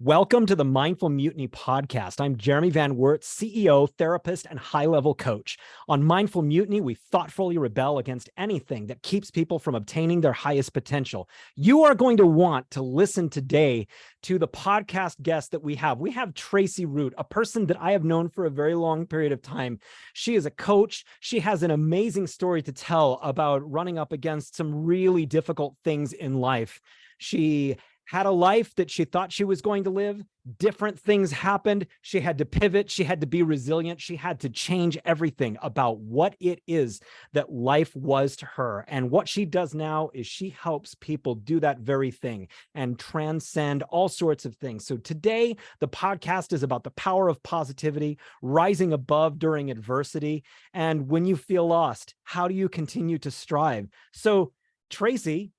Welcome to the Mindful Mutiny podcast. I'm Jeremy Van Wert, CEO, therapist, and high-level coach. On Mindful Mutiny, we thoughtfully rebel against anything that keeps people from obtaining their highest potential. You are going to want to listen today to the podcast guest that we have. We have Tracie Root, a person that I have known for a very long period of time. She is a coach. She has an amazing story to tell about running up against some really difficult things in life. She had a life that she thought she was going to live. Different things happened. She had to pivot. She had to be resilient. She had to change everything about what it is that life was to her. And what she does now is she helps people do that very thing and transcend all sorts of things. So today, the podcast is about the power of positivity, rising above during adversity. And when you feel lost, how do you continue to strive? So Tracy,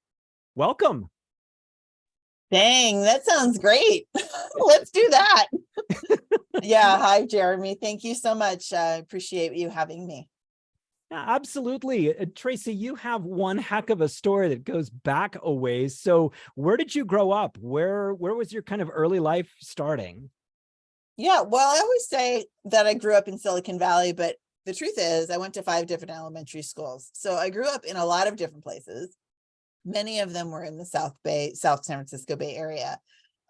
welcome. Dang, that sounds great. Let's do that. Yeah. Hi, Jeremy. Thank you so much. I appreciate you having me. Yeah, absolutely. Tracy, you have one heck of a story that goes back a ways. So where did you grow up? Where was your kind of early life starting? Yeah, well, I always say that I grew up in Silicon Valley, but the truth is I went to 5 different elementary schools. So I grew up in a lot of different places. Many of them were in the South San Francisco Bay Area.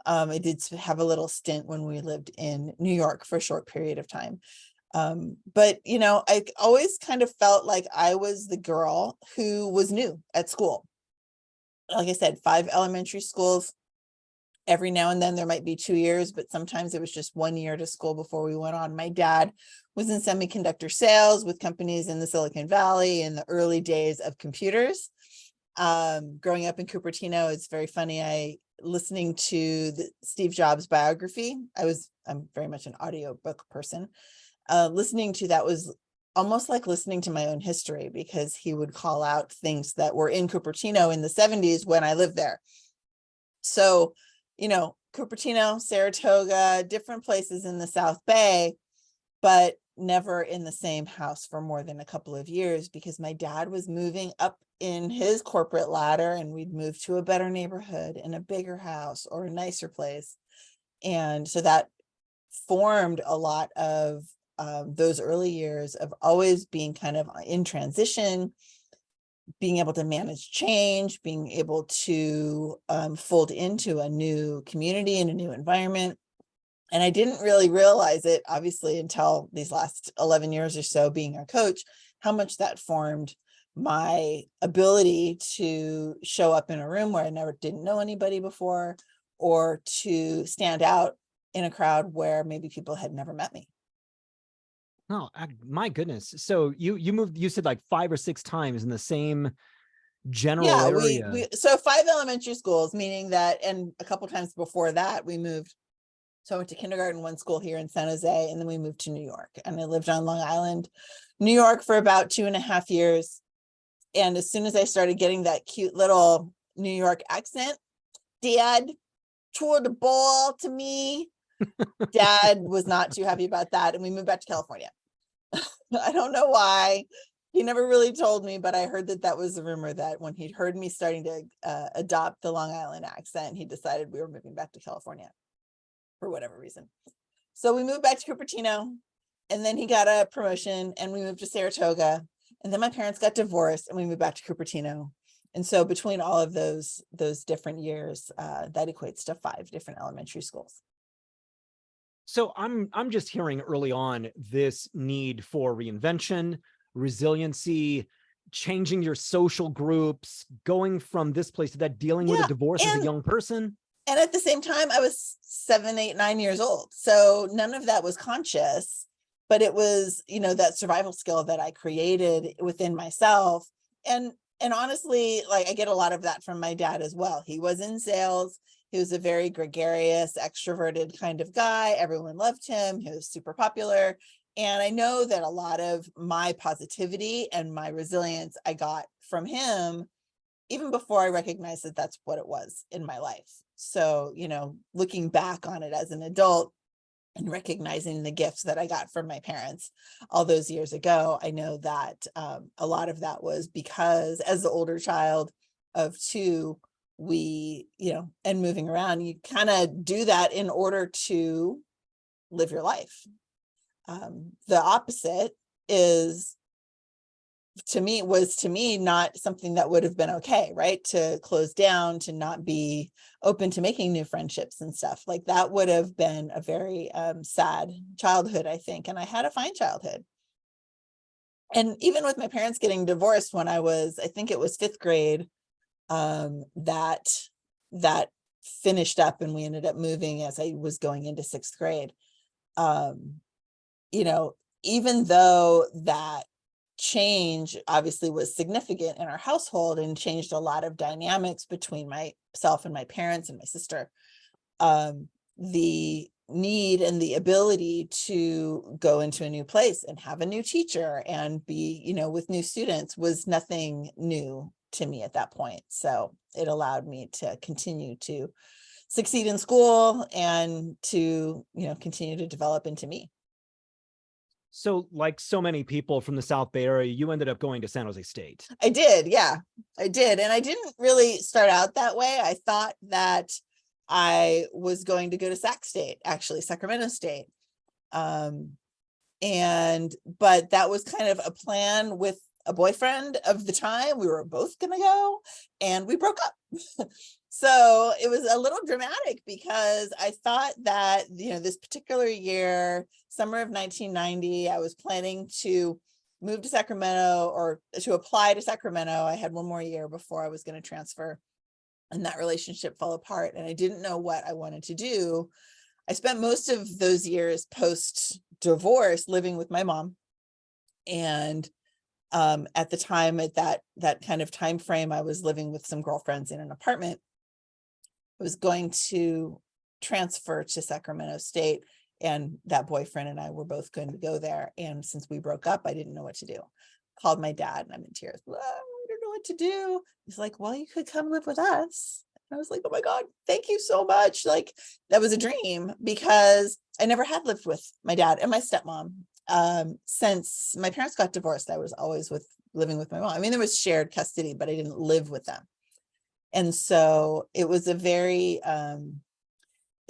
I did have a little stint when we lived in New York for a short period of time. But, I always kind of felt like I was the girl who was new at school. Like I said, 5 elementary schools. Every now and then there might be 2 years, but sometimes it was just 1 year to school before we went on. My dad was in semiconductor sales with companies in the Silicon Valley in the early days of computers. Growing up in Cupertino, it's very funny. Listening to the Steve Jobs biography, I'm very much an audiobook person. Listening to that was almost like listening to my own history because he would call out things that were in Cupertino in the 70s when I lived there. So, Cupertino, Saratoga, different places in the South Bay, but never in the same house for more than a couple of years because my dad was moving up in his corporate ladder and we'd move to a better neighborhood and a bigger house or a nicer place. And so that formed a lot of those early years of always being kind of in transition, being able to manage change, being able to fold into a new community and a new environment. And I didn't really realize it, obviously, until these last 11 years or so being a coach, how much that formed my ability to show up in a room where I didn't know anybody before, or to stand out in a crowd where maybe people had never met me. Oh, my goodness. So you moved, you said like 5 or 6 times in the same general area. So 5 elementary schools, meaning that, and a couple times before that, we moved. So I went to kindergarten, one school here in San Jose, and then we moved to New York. And I lived on Long Island, New York for about 2.5 years. And as soon as I started getting that cute little New York accent, Dad toured the ball to me. Dad was not too happy about that. And we moved back to California. I don't know why. He never really told me, but I heard that was a rumor that when he'd heard me starting to adopt the Long Island accent, he decided we were moving back to California for whatever reason. So we moved back to Cupertino, and then he got a promotion and we moved to Saratoga. And then my parents got divorced and we moved back to Cupertino. And so between all of those different years, that equates to 5 different elementary schools. So I'm just hearing early on this need for reinvention, resiliency, changing your social groups, going from this place to that, dealing with a divorce as a young person. And at the same time, I was 7, 8, 9 years old. So none of that was conscious, but it was, that survival skill that I created within myself. And honestly, like I get a lot of that from my dad as well. He was in sales. He was a very gregarious, extroverted kind of guy. Everyone loved him. He was super popular. And I know that a lot of my positivity and my resilience I got from him, even before I recognized that that's what it was in my life. So, looking back on it as an adult and recognizing the gifts that I got from my parents all those years ago, I know that a lot of that was because as the older child of 2, and moving around, you kind of do that in order to live your life. The opposite is, to me, not something that would have been okay, right? To close down, to not be open to making new friendships and stuff like that would have been a very sad childhood, I think. And I had a fine childhood. And even with my parents getting divorced when I think it was 5th grade, that finished up, and we ended up moving as I was going into 6th grade. Even though that change obviously was significant in our household and changed a lot of dynamics between myself and my parents and my sister, the need and the ability to go into a new place and have a new teacher and be, with new students was nothing new to me at that point. So it allowed me to continue to succeed in school and to, continue to develop into me. So like so many people from the South Bay area, you ended up going to San Jose State. I did. Yeah, I did. And I didn't really start out that way. I thought that I was going to go to Sacramento State. But that was kind of a plan with a boyfriend of the time. We were both going to go, and we broke up. So it was a little dramatic because I thought that, this particular year, summer of 1990, I was planning to move to Sacramento, or to apply to Sacramento. I had one more year before I was going to transfer, and that relationship fell apart, and I didn't know what I wanted to do. I spent most of those years post-divorce living with my mom. And at the time, at that kind of time frame, I was living with some girlfriends in an apartment. I was going to transfer to Sacramento State, and that boyfriend and I were both going to go there. And since we broke up, I didn't know what to do. Called my dad, and I'm in tears. I don't know what to do. He's like, well, you could come live with us. And I was like, oh my God, thank you so much. Like, that was a dream, because I never had lived with my dad and my stepmom. Since my parents got divorced, I was always living with my mom. I mean, there was shared custody, but I didn't live with them. And so it was it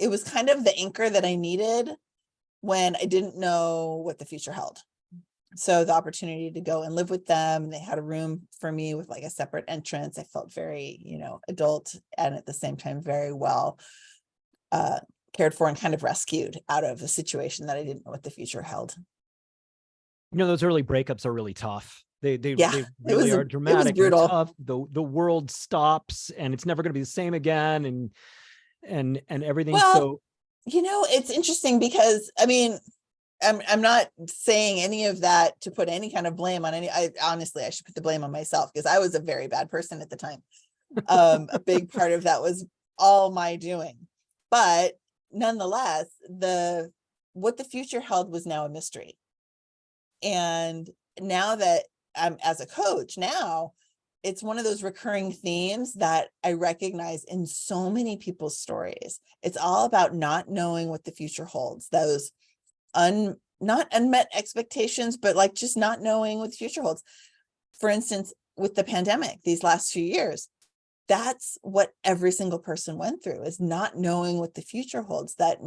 was kind of the anchor that I needed when I didn't know what the future held. So the opportunity to go and live with them, and they had a room for me with like a separate entrance. I felt very, adult, and at the same time, very well cared for and kind of rescued out of a situation that I didn't know what the future held. Those early breakups are really tough. They really are dramatic. It was brutal. Tough. The world stops, and it's never going to be the same again, and everything. Well, it's interesting because, I mean, I'm not saying any of that to put any kind of blame on honestly, I should put the blame on myself, because I was a very bad person at the time. A big part of that was all my doing, but nonetheless, what the future held was now a mystery. And now that I'm as a coach now, it's one of those recurring themes that I recognize in so many people's stories. It's all about not knowing what the future holds, those not unmet expectations, but like just not knowing what the future holds. For instance, with the pandemic, these last few years, that's what every single person went through, is not knowing what the future holds, that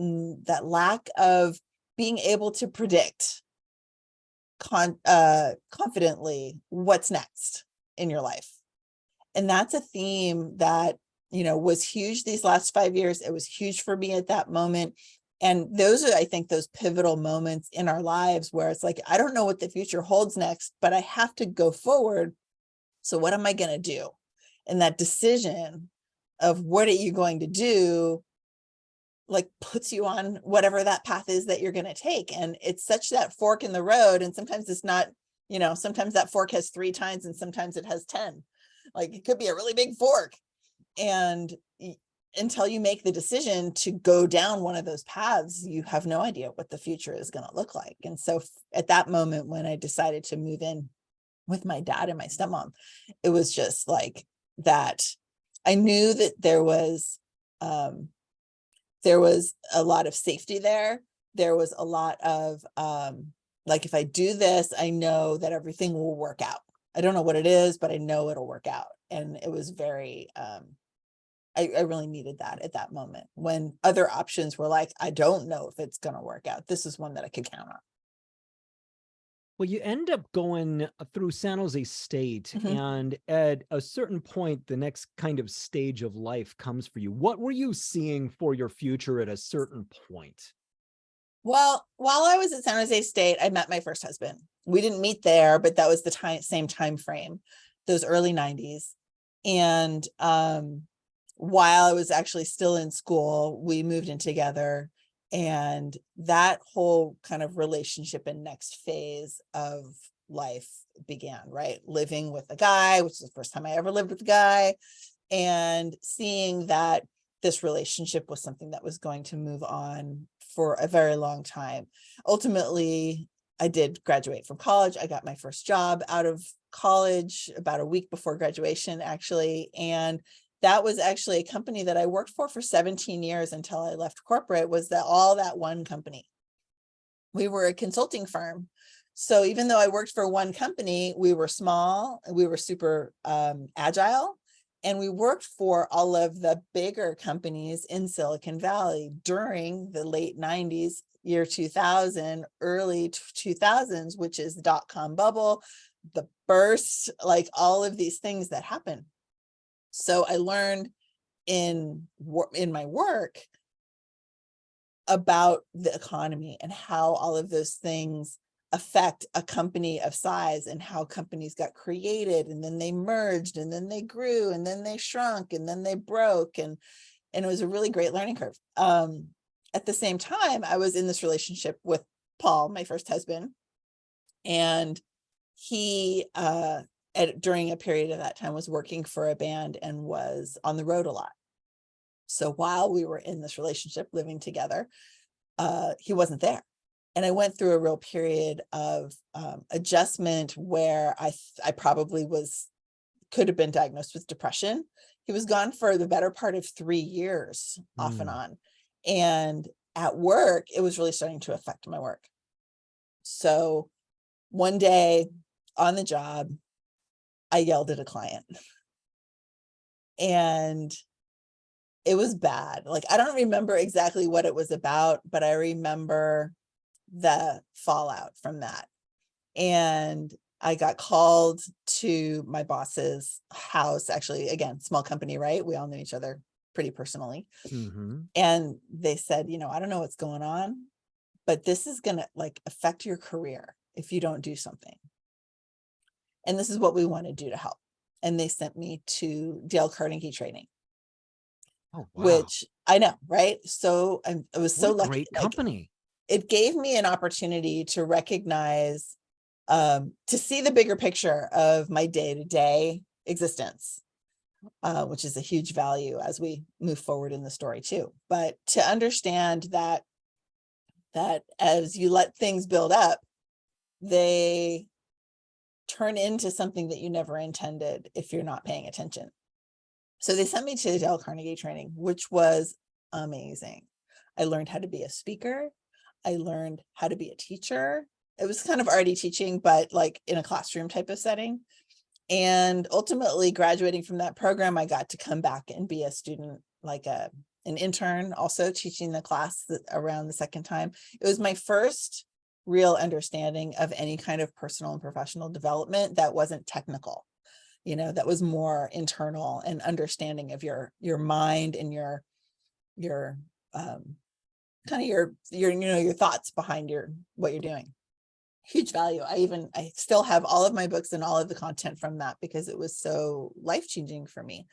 lack of being able to predict confidently what's next in your life. And that's a theme that, was huge these last 5 years. It was huge for me at that moment. And those are, I think, those pivotal moments in our lives where it's like, I don't know what the future holds next, but I have to go forward. So what am I going to do? And that decision of what are you going to do, like, puts you on whatever that path is that you're going to take. And it's such that fork in the road. And sometimes it's not, sometimes that fork has 3 tines and sometimes it has 10. Like, it could be a really big fork. And until you make the decision to go down one of those paths, you have no idea what the future is going to look like. And so at that moment, when I decided to move in with my dad and my stepmom, it was just like that. I knew that there was a lot of safety there. There was a lot of like, if I do this, I know that everything will work out. I don't know what it is, but I know it'll work out. And it was very I really needed that at that moment when other options were like, I don't know if it's going to work out. This is one that I could count on. Well, you end up going through San Jose State, Mhm. and at a certain point, the next kind of stage of life comes for you. What were you seeing for your future at a certain point? Well, while I was at San Jose State, I met my first husband. We didn't meet there, but that was the same time frame, those early 90s. And while I was actually still in school, we moved in together. And that whole kind of relationship and next phase of life began, right? Living with a guy, which is the first time I ever lived with a guy, and seeing that this relationship was something that was going to move on for a very long time. Ultimately, I did graduate from college. I got my first job out of college about a week before graduation, actually. And that was actually a company that I worked for 17 years until I left corporate, was that one company. We were a consulting firm. So even though I worked for one company, we were small, we were super agile, and we worked for all of the bigger companies in Silicon Valley during the late 90s, year 2000, early 2000s, which is the dot-com bubble, the burst, like all of these things that happen. So I learned in my work about the economy and how all of those things affect a company of size, and how companies got created, and then they merged, and then they grew, and then they shrunk, and then they broke, and it was a really great learning curve. At the same time, I was in this relationship with Paul, my first husband, and he during a period of that time was working for a band and was on the road a lot. So while we were in this relationship living together, he wasn't there. And I went through a real period of adjustment where I probably could have been diagnosed with depression. He was gone for the better part of 3 years, off and on. And at work, it was really starting to affect my work. So one day on the job, I yelled at a client. And it was bad. Like, I don't remember exactly what it was about, but I remember the fallout from that. And I got called to my boss's house, actually, again, small company, right? We all knew each other pretty personally. Mm-hmm. And they said, I don't know what's going on, but this is going to like affect your career if you don't do something. And this is what we want to do to help. And they sent me to Dale Carnegie training. Oh, wow. Which I know, right? So I was so lucky. Great company. It gave me an opportunity to recognize, to see the bigger picture of my day-to-day existence, which is a huge value as we move forward in the story too. But to understand that as you let things build up, they turn into something that you never intended if you're not paying attention. So they sent me to the Dale Carnegie training, which was amazing. I learned how to be a speaker. I learned how to be a teacher. It was kind of already teaching, but like in a classroom type of setting. And ultimately graduating from that program, I got to come back and be a student, like an intern, also teaching the class around the second time. It was my first real understanding of any kind of personal and professional development that wasn't technical. That was more internal and understanding of your mind and your kind of your thoughts behind what you're doing. Huge value. I still have all of my books and all of the content from that because it was so life-changing for me.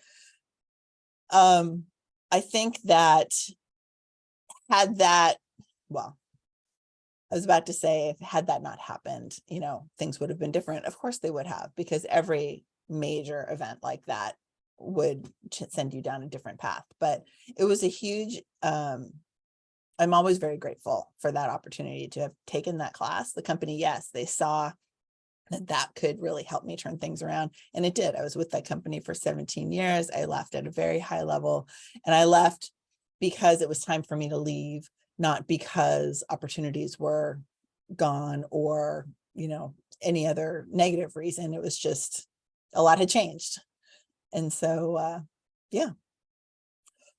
I think that I was about to say, had that not happened, things would have been different. Of course they would have, because every major event like that would send you down a different path. But it was a huge, I'm always very grateful for that opportunity to have taken that class. The company, yes, they saw that could really help me turn things around. And it did. I was with that company for 17 years. I left at a very high level, and I left because it was time for me to leave, not because opportunities were gone or, any other negative reason. It was just a lot had changed. And so, yeah.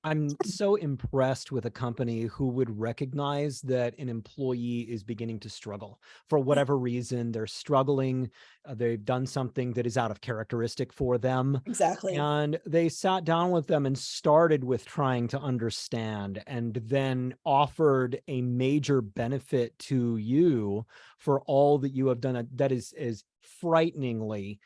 I'm so impressed with a company who would recognize that an employee is beginning to struggle for Yeah, whatever reason. They're struggling. They've done something that is out of characteristic for them. exactly. And they sat down with them and started with trying to understand, and then offered a major benefit to you for all that you have done. That is frighteningly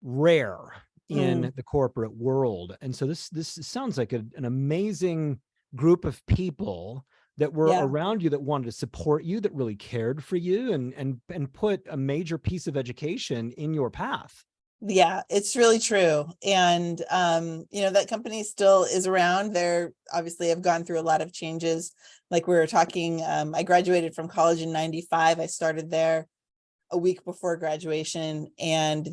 rare Mm, in the corporate world. And so this sounds like an amazing group of people that were yeah. around you, that wanted to support you, that really cared for you, and put a major piece of education in your path. Yeah, it's really true. And that company still is around. They're obviously have gone through a lot of changes. Like we were talking, I graduated from college in 95. I started there a week before graduation, and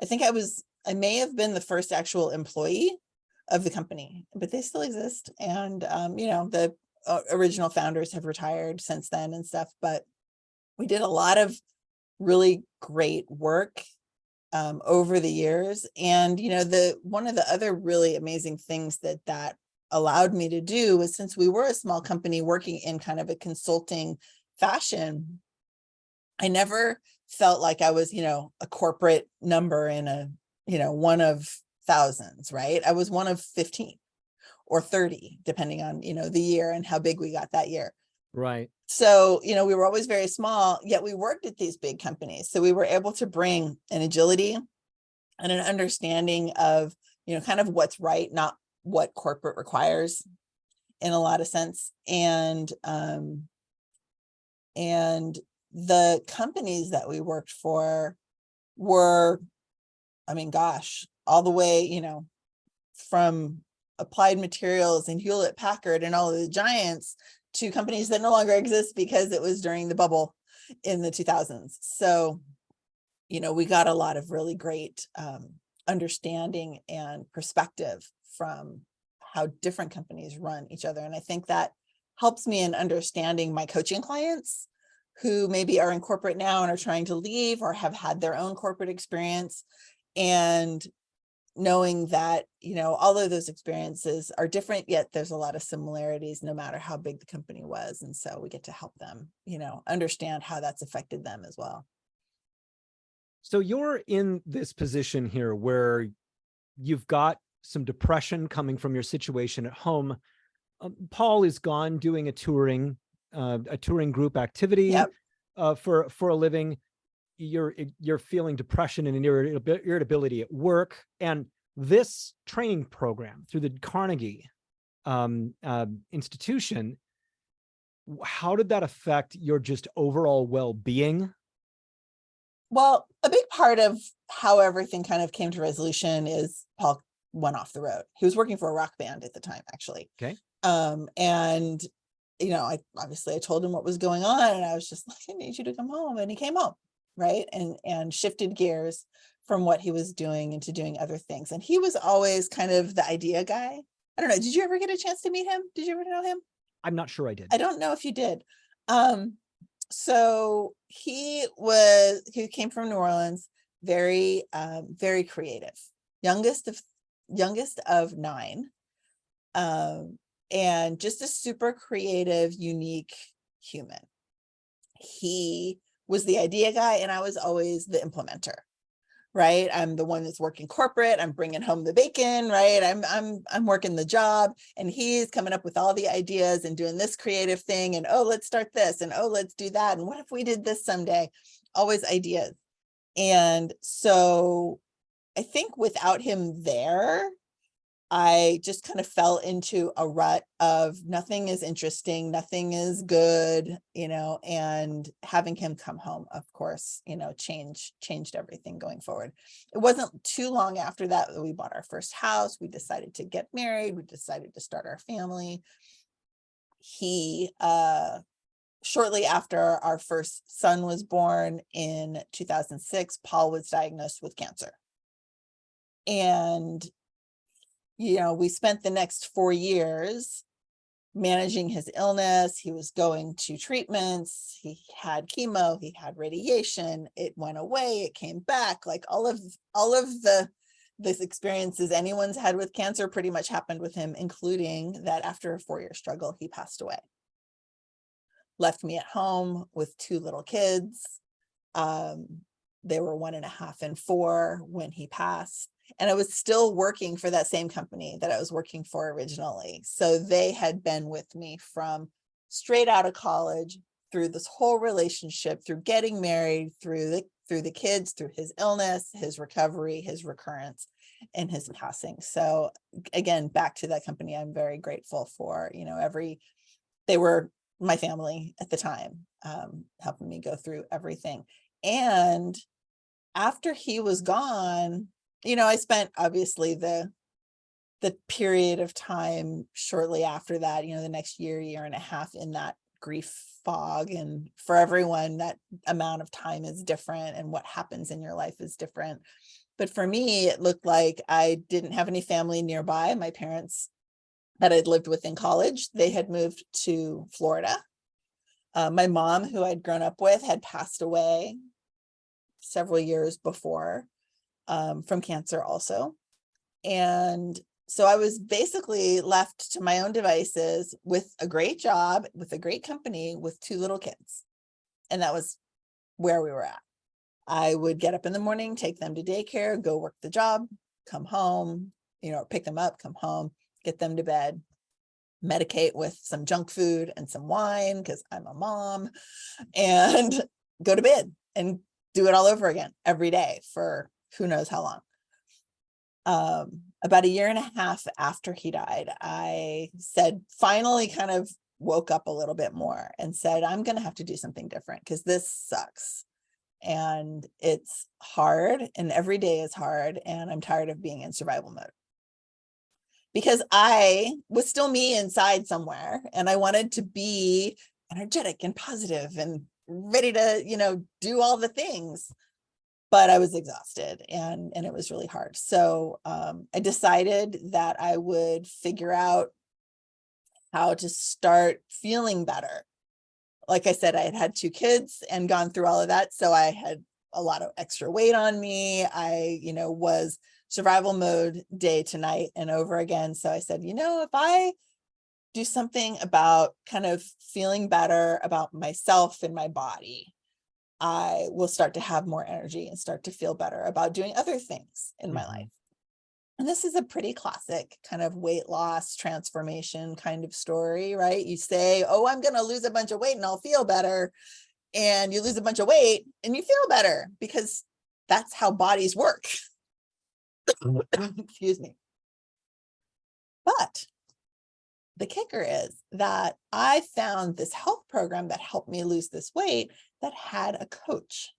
I think I may have been the first actual employee of the company, but they still exist. And the original founders have retired since then and stuff, but we did a lot of really great work over the years. And the one of the other really amazing things that allowed me to do was, since we were a small company working in kind of a consulting fashion, I never felt like I was a corporate number in a one of thousands, right? I was one of 15 or 30 depending on the year and how big we got that year. Right. So, we were always very small, yet we worked at these big companies. So we were able to bring an agility and an understanding of, kind of what's right, not what corporate requires in a lot of sense. And the companies that we worked for were, I mean, gosh, all the way, from Applied Materials and Hewlett Packard and all of the giants to companies that no longer exist because it was during the bubble in the 2000s. So, we got a lot of really great understanding and perspective from how different companies run each other. And I think that helps me in understanding my coaching clients who maybe are in corporate now and are trying to leave or have had their own corporate experience, and knowing that, all of those experiences are different, yet there's a lot of similarities no matter how big the company was. And so we get to help them, understand how that's affected them as well. So you're in this position here where you've got some depression coming from your situation at home. Paul is gone doing a touring group activity Yep. for a living. You're feeling depression and irritability at work, and this training program through the Carnegie institution, how did that affect your just overall well-being? Well, a big part of how everything kind of came to resolution is Paul went off the road. He was working for a rock band at the time, actually. Okay. And I told him what was going on, and I was just like, I need you to come home. And he came home, right? And shifted gears from what he was doing into doing other things. And he was always kind of the idea guy. I don't know. Did you ever get a chance to meet him? Did you ever know him? I'm not sure I did. I don't know if you did. So he came from New Orleans, very, very creative, youngest of 9. And just a super creative, unique human. He was the idea guy, and I was always the implementer, right? I'm the one that's working corporate. I'm bringing home the bacon, right? I'm working the job, and he's coming up with all the ideas and doing this creative thing. And, oh, let's start this. And, oh, let's do that. And what if we did this someday? Always ideas. And so I think without him there, I just kind of fell into a rut of nothing is interesting, nothing is good, and having him come home, of course, changed everything going forward. It wasn't too long after that we bought our first house. We decided to get married. We decided to start our family. Shortly after our first son was born in 2006, Paul was diagnosed with cancer. And we spent the next 4 years managing his illness. He was going to treatments. He had chemo, he had radiation. It went away, it came back, like all of the this experiences anyone's had with cancer pretty much happened with him, including that after a 4-year struggle, he passed away. Left me at home with 2 little kids. They were 1.5 and 4 when he passed. And I was still working for that same company that I was working for originally. So they had been with me from straight out of college, through this whole relationship, through getting married, through the kids, through his illness, his recovery, his recurrence, and his passing. So again, back to that company, I'm very grateful for, they were my family at the time, helping me go through everything. And after he was gone, I spent obviously the period of time shortly after that, the next year and a half in that grief fog. And for everyone, that amount of time is different and what happens in your life is different. But for me, it looked like I didn't have any family nearby. My parents that I'd lived with in college, they had moved to Florida. My mom, who I'd grown up with, had passed away several years before from cancer also. And so I was basically left to my own devices with a great job, with a great company, with 2 little kids. And that was where we were at. I would get up in the morning, take them to daycare, go work the job, come home, pick them up, come home, get them to bed, medicate with some junk food and some wine because I'm a mom, and go to bed and do it all over again every day for who knows how long. About 1.5 years after he died, I finally kind of woke up a little bit more and said, I'm going to have to do something different because this sucks. And it's hard, and every day is hard, and I'm tired of being in survival mode. Because I was still me inside somewhere, and I wanted to be energetic and positive and ready to, do all the things. But I was exhausted and it was really hard. So I decided that I would figure out how to start feeling better. Like I said, I had 2 kids and gone through all of that. So I had a lot of extra weight on me. I, was survival mode day to night and over again. So I said, if I do something about kind of feeling better about myself and my body, I will start to have more energy and start to feel better about doing other things in my life. And this is a pretty classic kind of weight loss transformation kind of story, right? You say, oh, I'm going to lose a bunch of weight and I'll feel better. And you lose a bunch of weight and you feel better because that's how bodies work. Excuse me. But the kicker is that I found this health program that helped me lose this weight that had a coach.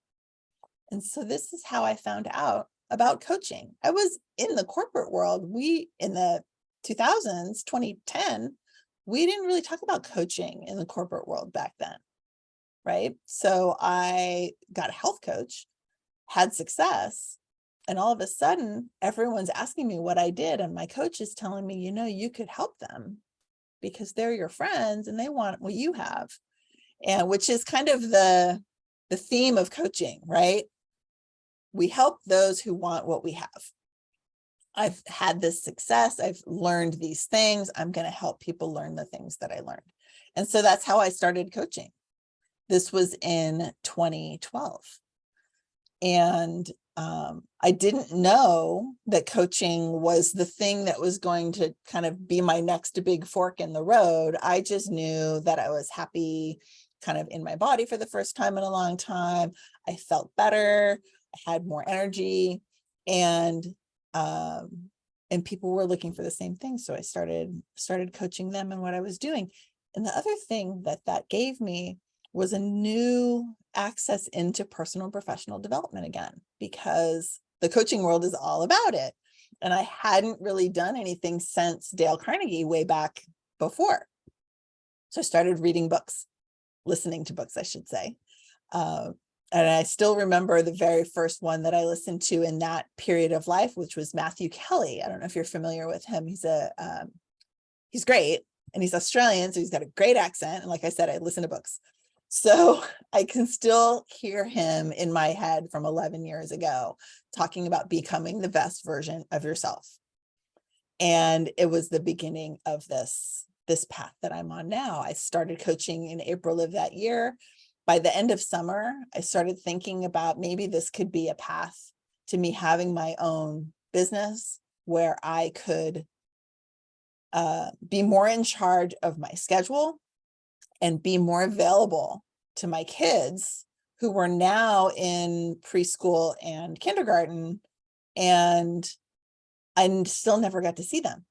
And so this is how I found out about coaching. I was in the corporate world. In the 2000s, 2010, we didn't really talk about coaching in the corporate world back then, right? So I got a health coach, had success, and all of a sudden, everyone's asking me what I did. And my coach is telling me, you could help them because they're your friends and they want what you have. And which is kind of the theme of coaching, right? We help those who want what we have. I've had this success. I've learned these things. I'm going to help people learn the things that I learned. And so that's how I started coaching. This was in 2012. And I didn't know that coaching was the thing that was going to kind of be my next big fork in the road. I just knew that I was happy kind of in my body for the first time in a long time. I felt better. I had more energy, and people were looking for the same thing. So I started coaching them in what I was doing. And the other thing that gave me was a new access into personal and professional development again, because the coaching world is all about it. And I hadn't really done anything since Dale Carnegie way back before. So I started reading books, listening to books, I should say. And I still remember the very first one that I listened to in that period of life, which was Matthew Kelly. I don't know if you're familiar with him. He's great, and he's Australian, so he's got a great accent. And like I said, I listen to books. So I can still hear him in my head from 11 years ago talking about becoming the best version of yourself. And it was the beginning of this path that I'm on now. I started coaching in April of that year. By the end of summer, I started thinking about maybe this could be a path to me having my own business where I could be more in charge of my schedule and be more available to my kids who were now in preschool and kindergarten, and I still never got to see them.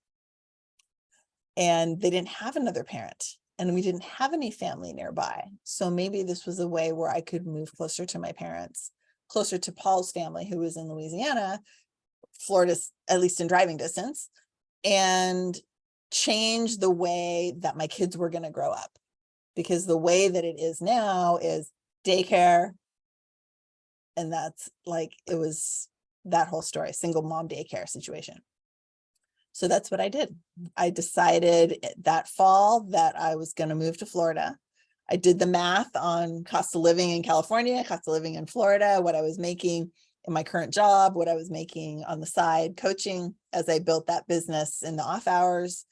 And they didn't have another parent, and we didn't have any family nearby. So maybe this was a way where I could move closer to my parents, closer to Paul's family, who was in Louisiana, Florida's at least in driving distance, and change the way that my kids were going to grow up. Because the way that it is now is daycare. And that's like, it was that whole story, single mom daycare situation. So that's what I did. I decided that fall that I was going to move to Florida. I did the math on cost of living in California, cost of living in Florida, what I was making in my current job, what I was making on the side coaching as I built that business in the off hours.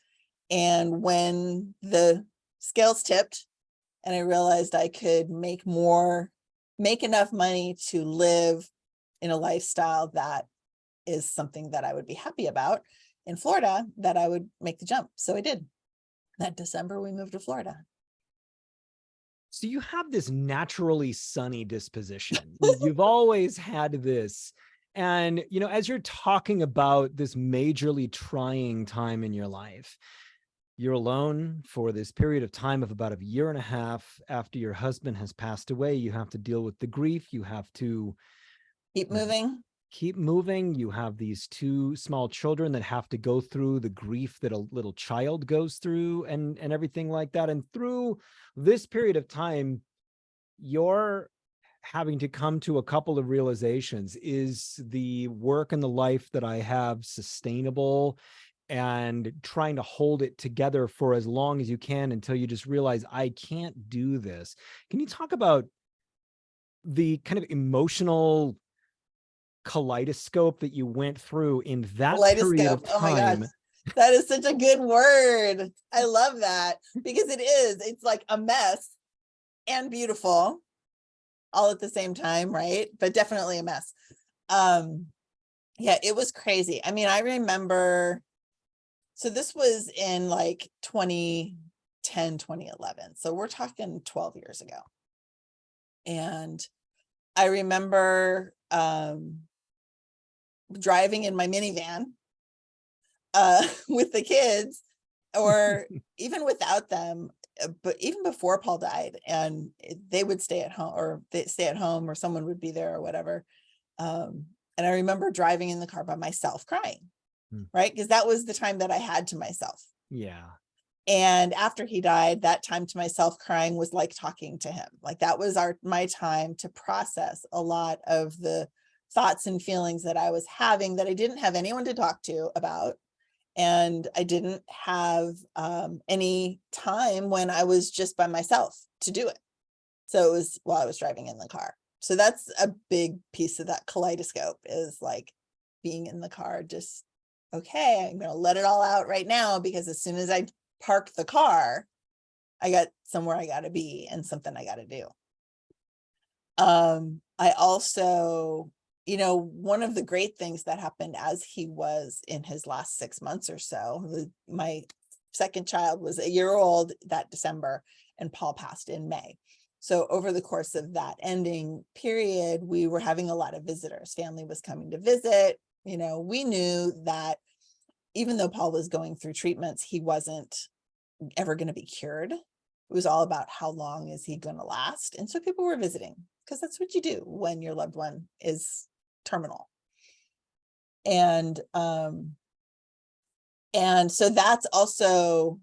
And when the scales tipped and I realized I could make enough money to live in a lifestyle that is something that I would be happy about in Florida, that I would make the jump. So I did. That December, we moved to Florida. So you have this naturally sunny disposition. You've always had this. And, as you're talking about this majorly trying time in your life, you're alone for this period of time of about a year and a half after your husband has passed away. You have to deal with the grief. You have to keep moving. You have these two small children that have to go through the grief that a little child goes through and everything like that. And through this period of time, you're having to come to a couple of realizations. Is the work and the life that I have sustainable? And trying to hold it together for as long as you can until you just realize, I can't do this. Can you talk about the kind of emotional kaleidoscope that you went through in that period of time? Oh my gosh, that is such a good word. I love that, because it's like a mess and beautiful all at the same time, right? But definitely a mess. Yeah, it was crazy. I mean, I remember, so this was in like 2010, 2011. So we're talking 12 years ago. And I remember driving in my minivan with the kids, or even without them, but even before Paul died, and they would stay at home, or someone would be there or whatever. And I remember driving in the car by myself crying, right? Because that was the time that I had to myself. Yeah. And after he died, that time to myself crying was like talking to him. Like that was my time to process a lot of the thoughts and feelings that I was having that I didn't have anyone to talk to about. And I didn't have any time when I was just by myself to do it. So it was while I was driving in the car. So that's a big piece of that kaleidoscope, is like being in the car, just, okay, I'm going to let it all out right now, because as soon as I park the car, I got somewhere I got to be and something I got to do. I also, one of the great things that happened as he was in his last 6 months or so, my second child was a year old that December, and Paul passed in May. So over the course of that ending period, we were having a lot of visitors. Family was coming to visit. We knew that even though Paul was going through treatments, he wasn't ever going to be cured. It was all about how long is he going to last. And so people were visiting, because that's what you do when your loved one is terminal. And so that's also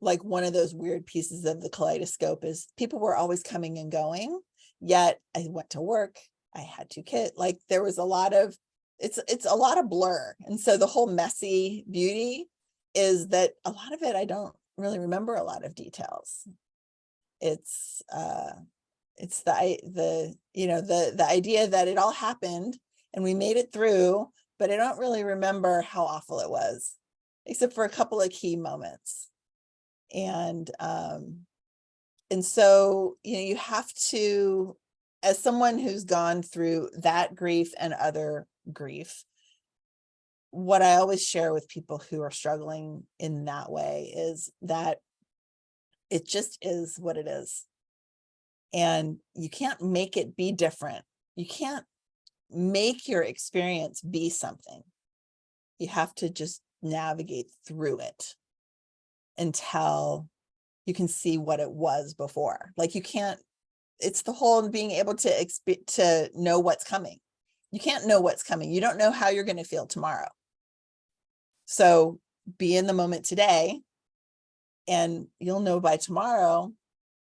like one of those weird pieces of the kaleidoscope, is people were always coming and going, yet I went to work, I had 2 kids, like there was a lot of, it's a lot of blur. And so the whole messy beauty is that a lot of it, I don't really remember a lot of details. It's the idea that it all happened and we made it through, but I don't really remember how awful it was, except for a couple of key moments. And so, you have to, as someone who's gone through that grief and other grief, what I always share with people who are struggling in that way is that it just is what it is. And you can't make it be different. You can't make your experience be something. You have to just navigate through it until you can see what it was before. Like you can't, it's the whole being able to know what's coming. You can't know what's coming. You don't know how you're going to feel tomorrow. So be in the moment today, and you'll know by tomorrow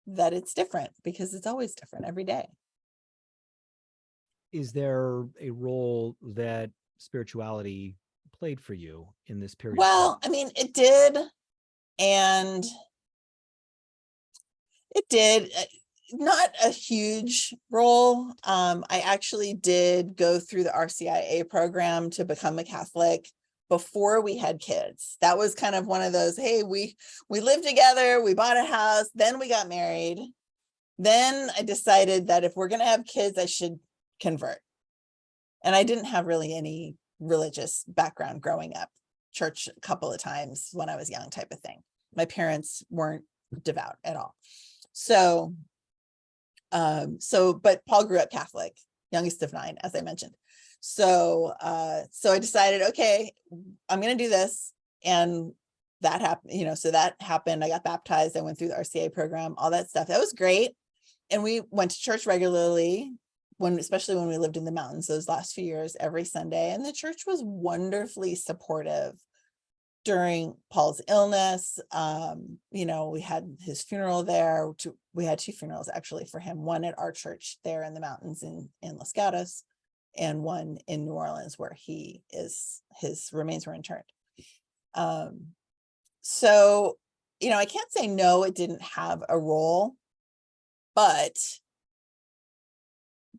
that it's different, because it's always different every day. Is there a role that spirituality played for you in this period? Well, I mean, it did. And it did. Not a huge role. I actually did go through the RCIA program to become a Catholic before we had kids. That was kind of one of those, hey, we lived together, we bought a house, then we got married. Then I decided that if we're going to have kids, I should convert. And I didn't have really any religious background growing up. Church a couple of times when I was young, type of thing. My parents weren't devout at all. So, but Paul grew up Catholic, youngest of 9, as I mentioned. So I decided, okay, I'm going to do this. And that happened, so that happened. I got baptized. I went through the RCA program, all that stuff. That was great. And we went to church regularly, especially when we lived in the mountains those last few years, every Sunday. And the church was wonderfully supportive during Paul's illness. We had his funeral there. We had 2 funerals actually for him, one at our church there in the mountains in Los Gatos, and one in New Orleans where his remains were interred. So, I can't say no, it didn't have a role, but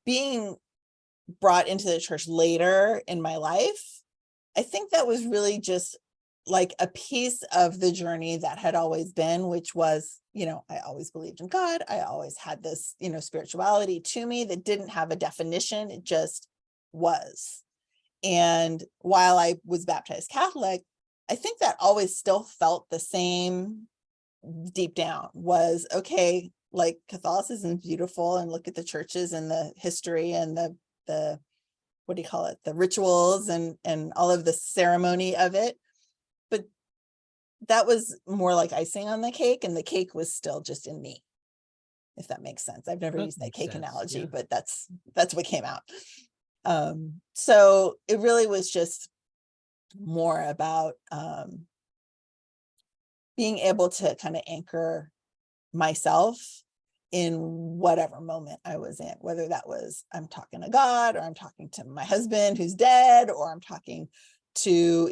being brought into the church later in my life, I think that was really just like a piece of the journey that had always been, which was, I always believed in God. I always had this, spirituality to me that didn't have a definition. It just was. And while I was baptized Catholic, I think that always still felt the same deep down, was okay, like Catholicism is beautiful, and look at the churches and the history and the what do you call it? The rituals and all of the ceremony of it. But that was more like icing on the cake, and the cake was still just in me, if that makes sense. I've never used that cake analogy, but that's what came out. So it really was just more about being able to kind of anchor myself in whatever moment I was in, whether that was I'm talking to God, or I'm talking to my husband who's dead, or I'm talking to,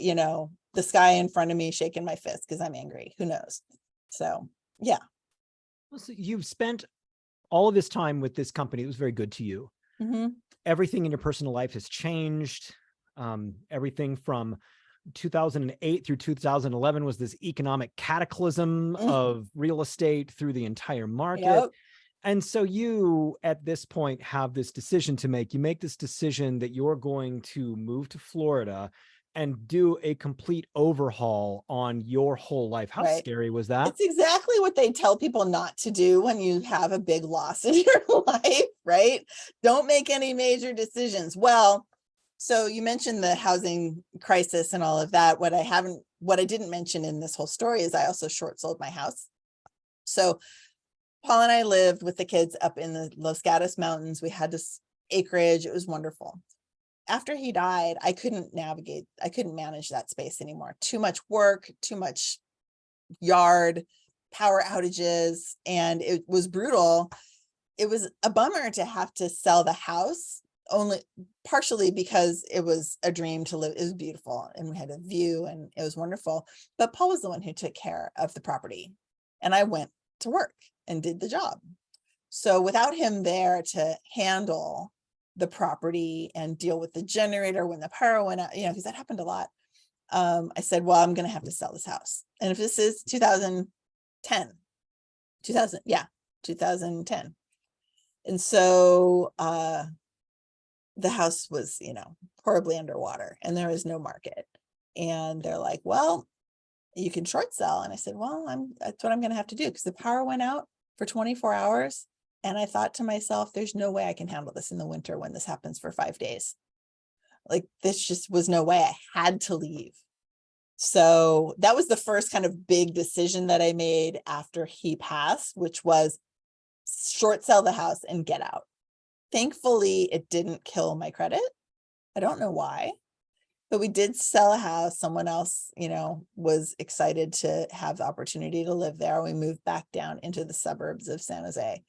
the sky in front of me shaking my fist because I'm angry. Who knows? So, yeah. So you've spent all of this time with this company. It was very good to you. Mm-hmm. Everything in your personal life has changed. Everything from 2008 through 2011 was this economic cataclysm of real estate through the entire market. Yep. And so you, at this point, have this decision to make. You make this decision that you're going to move to Florida and do a complete overhaul on your whole life. How scary was that? It's exactly what they tell people not to do when you have a big loss in your life, right? Don't make any major decisions. Well, so you mentioned the housing crisis and all of that. What I didn't mention in this whole story is I also short sold my house. So Paul and I lived with the kids up in the Los Gatos Mountains. We had this acreage. It was wonderful. After he died, I couldn't manage that space anymore. Too much work, too much yard, power outages, and it was brutal. It was a bummer to have to sell the house, only partially because it was a dream to live. It was beautiful and we had a view and it was wonderful. But Paul was the one who took care of the property. And I went to work and did the job. So without him there to handle the property and deal with the generator when the power went out, because that happened a lot. I said, well, I'm going to have to sell this house. And if this is 2010. And so the house was, horribly underwater and there was no market. And they're like, well, you can short sell. And I said, well, that's what I'm going to have to do, because the power went out for 24 hours. And I thought to myself, there's no way I can handle this in the winter when this happens for 5 days. Like, this just was no way. I had to leave. So that was the first kind of big decision that I made after he passed, which was short sell the house and get out. Thankfully, it didn't kill my credit. I don't know why, but we did sell a house. Someone else, was excited to have the opportunity to live there. We moved back down into the suburbs of San Jose.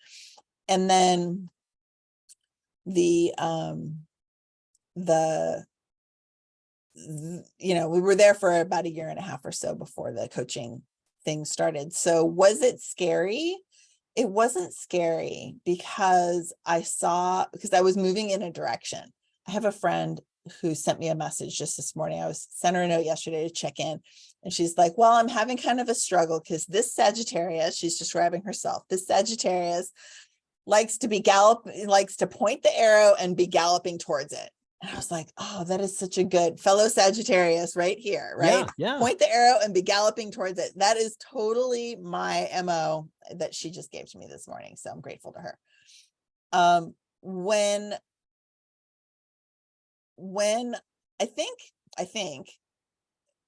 And then we were there for about a year and a half or so before the coaching thing started. So was it scary? It wasn't scary because I was moving in a direction. I have a friend who sent me a message just this morning. I sent her a note yesterday to check in. And she's like, well, I'm having kind of a struggle because this Sagittarius, she's describing herself, this Sagittarius likes to point the arrow and be galloping towards it. And I was like, oh, that is such a good fellow Sagittarius right here, right? Yeah. Point the arrow and be galloping towards it. That is totally my MO that she just gave to me this morning. So I'm grateful to her. When I think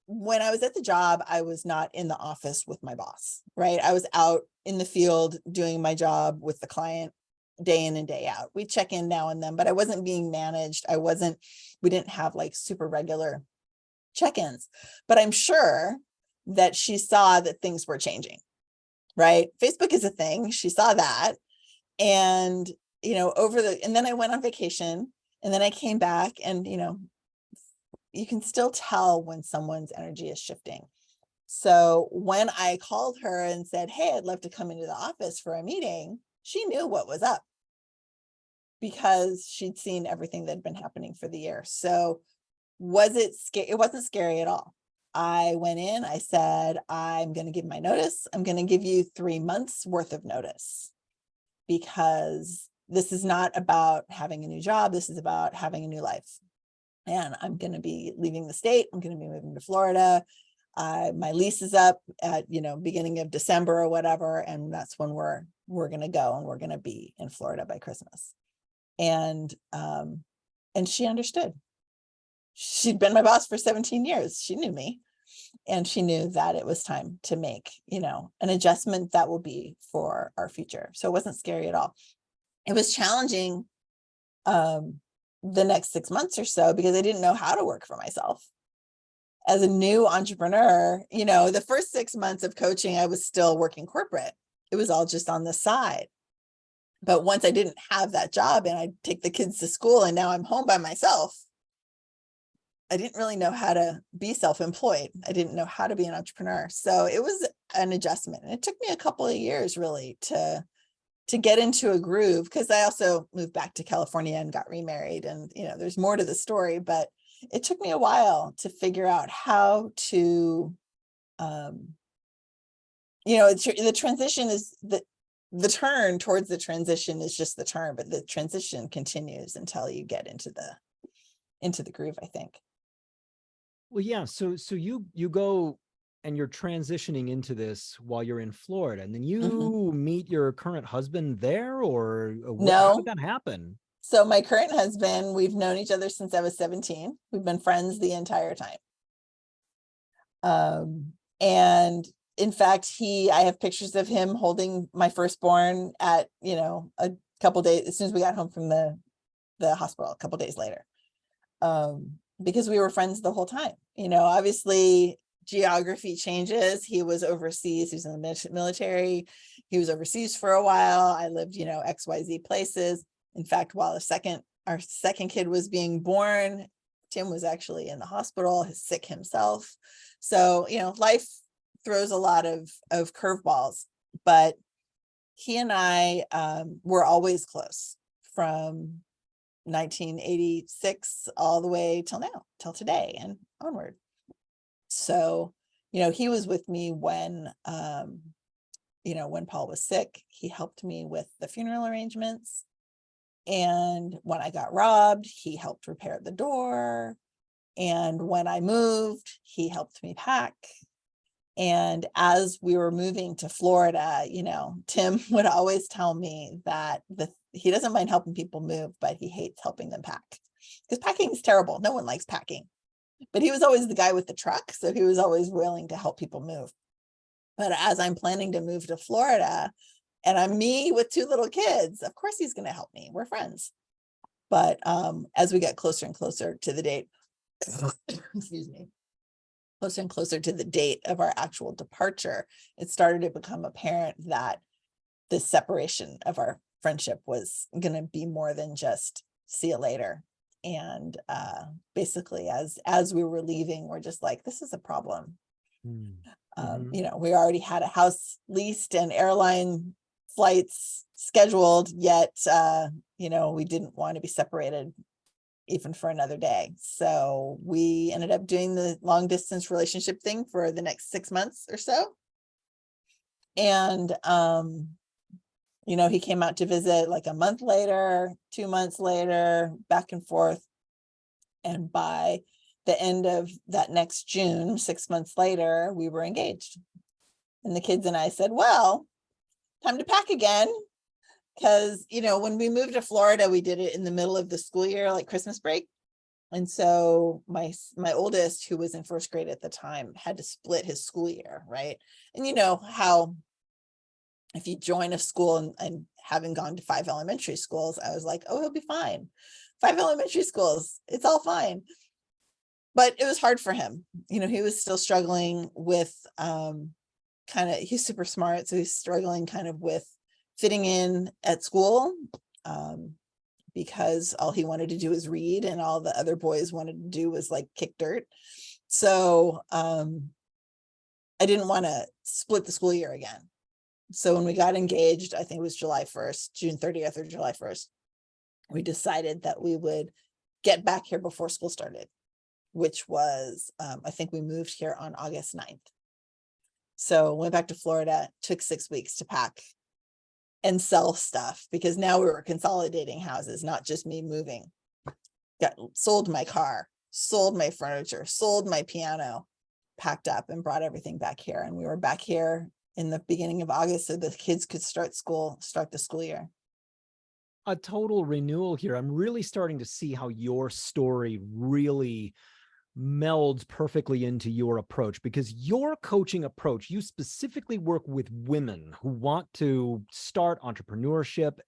when I was at the job, I was not in the office with my boss, right? I was out in the field doing my job with the client day in and day out. We check in now and then, but I wasn't being managed. We didn't have like super regular check-ins, but I'm sure that she saw that things were changing, right? Facebook is a thing. She saw that. And, and then I went on vacation and then I came back and, you can still tell when someone's energy is shifting. So when I called her and said, hey, I'd love to come into the office for a meeting, she knew what was up because she'd seen everything that had been happening for the year. So was it scary? It wasn't scary at all. I went in, I said, I'm going to give my notice. I'm going to give you 3 months worth of notice because this is not about having a new job. This is about having a new life. And I'm going to be leaving the state. I'm going to be moving to Florida. My lease is up at, beginning of December or whatever. And that's when we're going to go and we're going to be in Florida by Christmas. And she understood. She'd been my boss for 17 years. She knew me and she knew that it was time to make, an adjustment that will be for our future. So it wasn't scary at all. It was challenging, the next 6 months or so, because I didn't know how to work for myself. As a new entrepreneur, the first 6 months of coaching, I was still working corporate. It was all just on the side. But once I didn't have that job and I'd take the kids to school and now I'm home by myself, I didn't really know how to be self-employed. I didn't know how to be an entrepreneur. So it was an adjustment. And it took me a couple of years really to get into a groove, because I also moved back to California and got remarried. And, there's more to the story, but it took me a while to figure out how to, the transition is the turn towards the transition is just the turn, but the transition continues until you get into the groove, I think. Well, yeah. So you go and you're transitioning into this while you're in Florida, and then you meet your current husband there, or how did that happen? So my current husband, we've known each other since I was 17. We've been friends the entire time. And in fact, I have pictures of him holding my firstborn at, a couple days, as soon as we got home from the hospital, a couple days later, because we were friends the whole time. Obviously geography changes. He was overseas. He was in the military. He was overseas for a while. I lived, XYZ places. In fact, while our second kid was being born, Tim was actually in the hospital, sick himself. So, life throws a lot of curveballs, but he and I were always close from 1986 all the way till now, till today and onward. So, he was with me when, when Paul was sick. He helped me with the funeral arrangements. And when I got robbed, he helped repair the door. And when I moved, he helped me pack. And as we were moving to Florida, Tim would always tell me that he doesn't mind helping people move, but he hates helping them pack, because packing is terrible. No one likes packing. But he was always the guy with the truck, so he was always willing to help people move. But as I'm planning to move to Florida, and I'm me with 2 little kids, of course he's going to help me. We're friends. But as we get closer and closer to the date, excuse me, closer and closer to the date of our actual departure, it started to become apparent that this separation of our friendship was going to be more than just see you later. And basically, as we were leaving, we're just like, this is a problem. We already had a house leased and airline flights scheduled, yet we didn't want to be separated even for another day. So we ended up doing the long distance relationship thing for the next 6 months or so. And he came out to visit like a month later, 2 months later, back and forth. And by the end of that next June, 6 months later, we were engaged. And the kids and I said, well, time to pack again. Because, when we moved to Florida, we did it in the middle of the school year, like Christmas break. And so my oldest, who was in first grade at the time, had to split his school year, right? And you know how if you join a school and having gone to 5 elementary schools, I was like, oh, he'll be fine. 5 elementary schools, it's all fine. But it was hard for him. He was still struggling with he's super smart. So he's struggling kind of with fitting in at school because all he wanted to do was read and all the other boys wanted to do was like kick dirt. So I didn't want to split the school year again. So when we got engaged, I think it was July 1st, June 30th or July 1st, we decided that we would get back here before school started, which was, I think we moved here on August 9th. So went back to Florida, took 6 weeks to pack and sell stuff, because now we were consolidating houses, not just me moving. Sold my car, sold my furniture, sold my piano, packed up and brought everything back here. And we were back here in the beginning of August so the kids could start the school year. A total renewal here. I'm really starting to see how your story really melds perfectly into your approach, because your coaching approach, you specifically work with women who want to start entrepreneurship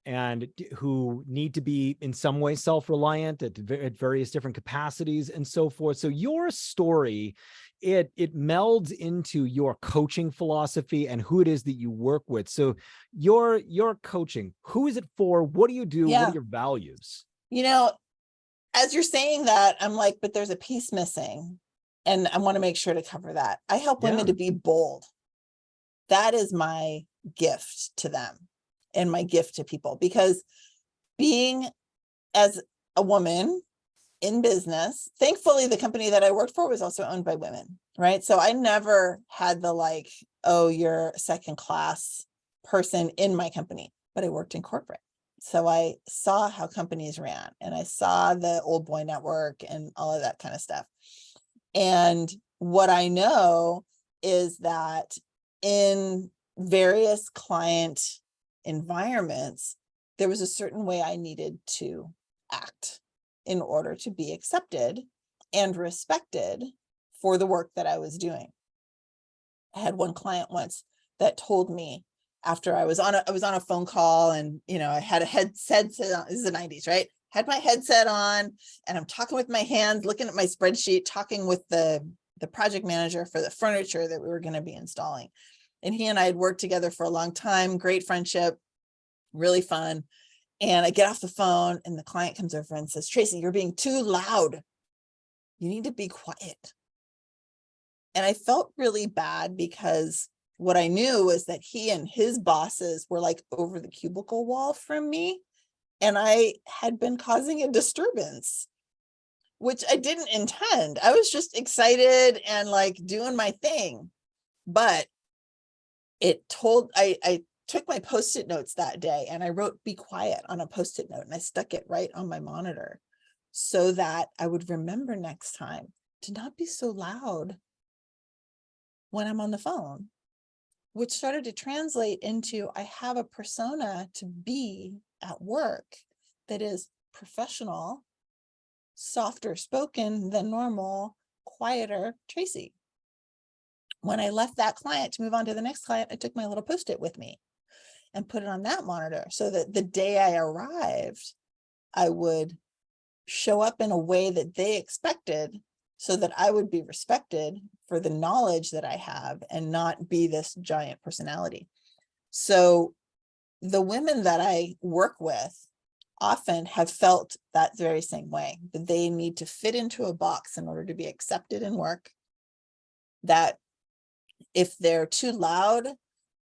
and who need to be in some way self-reliant at various different capacities and so forth. So your story, it melds into your coaching philosophy and who it is that you work with. So your coaching, who is it for? What do you do? Yeah. What are your values? As you're saying that, I'm like, but there's a piece missing. And I want to make sure to cover that. I help women to be bold. That is my gift to them and my gift to people, because being as a woman in business, thankfully, the company that I worked for was also owned by women, right? So I never had the like, oh, you're a second class person in my company, but I worked in corporate. So I saw how companies ran and I saw the old boy network and all of that kind of stuff. And what I know is that in various client environments, there was a certain way I needed to act in order to be accepted and respected for the work that I was doing. I had one client once that told me, after I was on a phone call and, I had a headset on, this is the 90s, right? Had my headset on and I'm talking with my hands, looking at my spreadsheet, talking with the project manager for the furniture that we were going to be installing. And he and I had worked together for a long time, great friendship, really fun. And I get off the phone and the client comes over and says, Tracy, you're being too loud. You need to be quiet. And I felt really bad because what I knew was that he and his bosses were like over the cubicle wall from me. And I had been causing a disturbance, which I didn't intend. I was just excited and like doing my thing. But I took my Post-it notes that day and I wrote "be quiet" on a Post-it note and I stuck it right on my monitor so that I would remember next time to not be so loud when I'm on the phone, which started to translate into I have a persona to be at work that is professional, softer spoken than normal, quieter Tracy. When I left that client to move on to the next client, I took my little Post-it with me and put it on that monitor so that the day I arrived, I would show up in a way that they expected so that I would be respected for the knowledge that I have and not be this giant personality. So the women that I work with often have felt that very same way, that they need to fit into a box in order to be accepted in work, that if they're too loud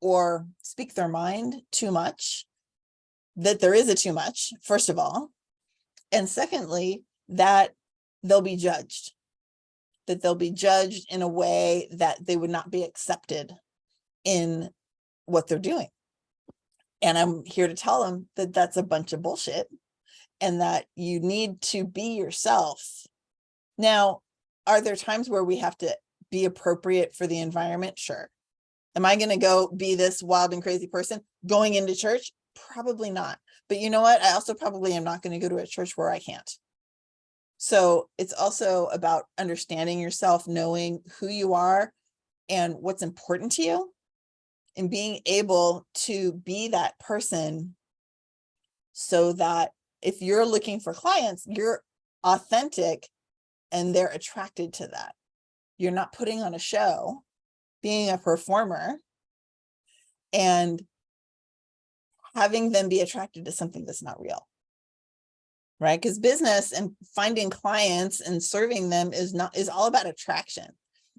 or speak their mind too much, that there is a too much, first of all. And secondly, that they'll be judged, in a way that they would not be accepted in what they're doing. And I'm here to tell them that that's a bunch of bullshit and that you need to be yourself. Now, are there times where we have to be appropriate for the environment? Sure. Am I going to go be this wild and crazy person going into church? Probably not. But you know what? I also probably am not going to go to a church where I can't. So it's also about understanding yourself, knowing who you are and what's important to you, and being able to be that person so that if you're looking for clients, you're authentic and they're attracted to that. You're not putting on a show, being a performer, and having them be attracted to something that's not real, right? Because business and finding clients and serving them is all about attraction.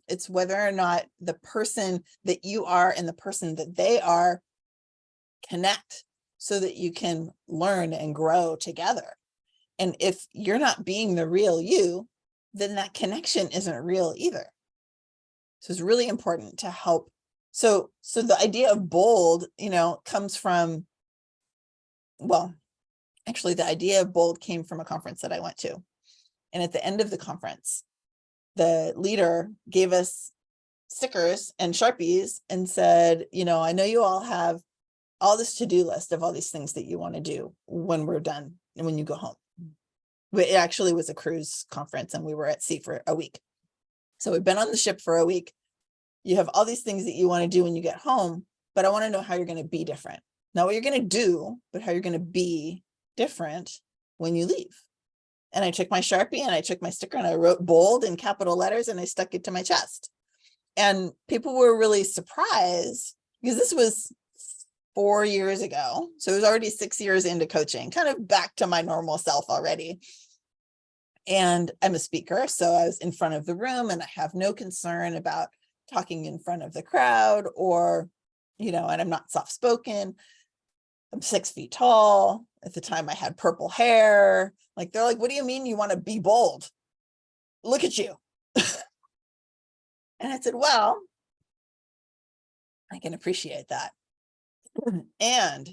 It's whether or not the person that you are and the person that they are connect so that you can learn and grow together. And if you're not being the real you, then that connection isn't real either. So it's really important to help. So the idea of bold, comes from, well, actually the idea of bold came from a conference that I went to. And at the end of the conference, the leader gave us stickers and Sharpies and said, I know you all have all this to-do list of all these things that you want to do when we're done and when you go home. It actually was a cruise conference and we were at sea for a week. So we've been on the ship for a week. You have all these things that you want to do when you get home, but I want to know how you're going to be different. Not what you're going to do, but how you're going to be different when you leave. And I took my Sharpie and I took my sticker and I wrote bold in capital letters and I stuck it to my chest. And people were really surprised because this was 4 years ago. So it was already 6 years into coaching, kind of back to my normal self already. And I'm a speaker, so I was in front of the room and I have no concern about talking in front of the crowd or, and I'm not soft-spoken. I'm 6 feet tall. At the time I had purple hair. Like, they're like, what do you mean you want to be bold? Look at you. And I said, well, I can appreciate that. And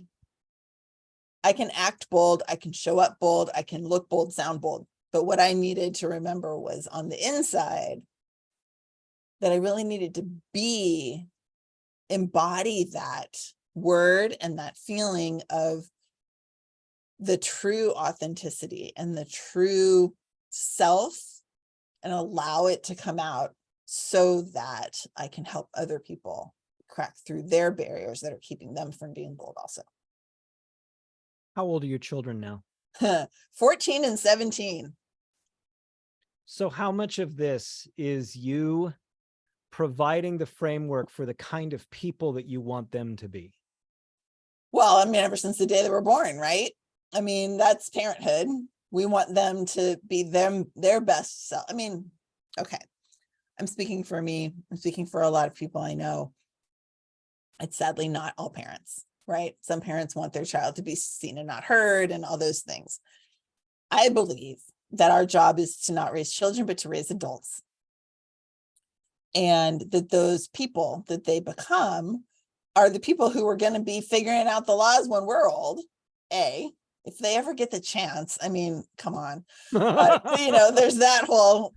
I can act bold. I can show up bold. I can look bold, sound bold. But what I needed to remember was on the inside that I really needed to embody that word and that feeling of the true authenticity and the true self and allow it to come out so that I can help other people crack through their barriers that are keeping them from being bold also. How old are your children now? 14 and 17. So how much of this is you providing the framework for the kind of people that you want them to be? Well, ever since the day they were born, right? That's parenthood. We want them to be their best self. Okay. I'm speaking for me. I'm speaking for a lot of people I know. It's sadly not all parents, right? Some parents want their child to be seen and not heard and all those things. I believe that our job is to not raise children, but to raise adults. And that those people that they become are the people who are going to be figuring out the laws when we're old, if they ever get the chance. I mean, come on. But, there's that whole,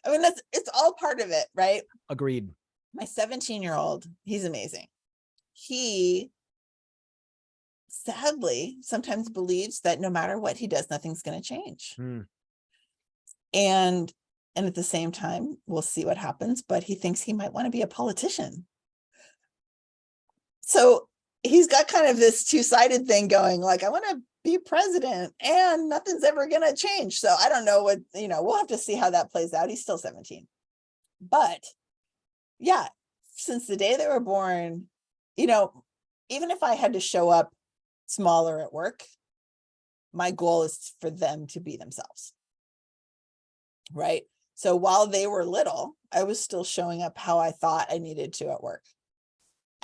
it's all part of it, right? Agreed. My 17-year-old, he's amazing. He sadly sometimes believes that no matter what he does, nothing's going to change. And at the same time, we'll see what happens, but he thinks he might want to be a politician. So he's got kind of this two-sided thing going, like, I want to be president and nothing's ever going to change. So I don't know what, we'll have to see how that plays out. He's still 17. But yeah, since the day they were born, even if I had to show up smaller at work, my goal is for them to be themselves. Right? So while they were little, I was still showing up how I thought I needed to at work.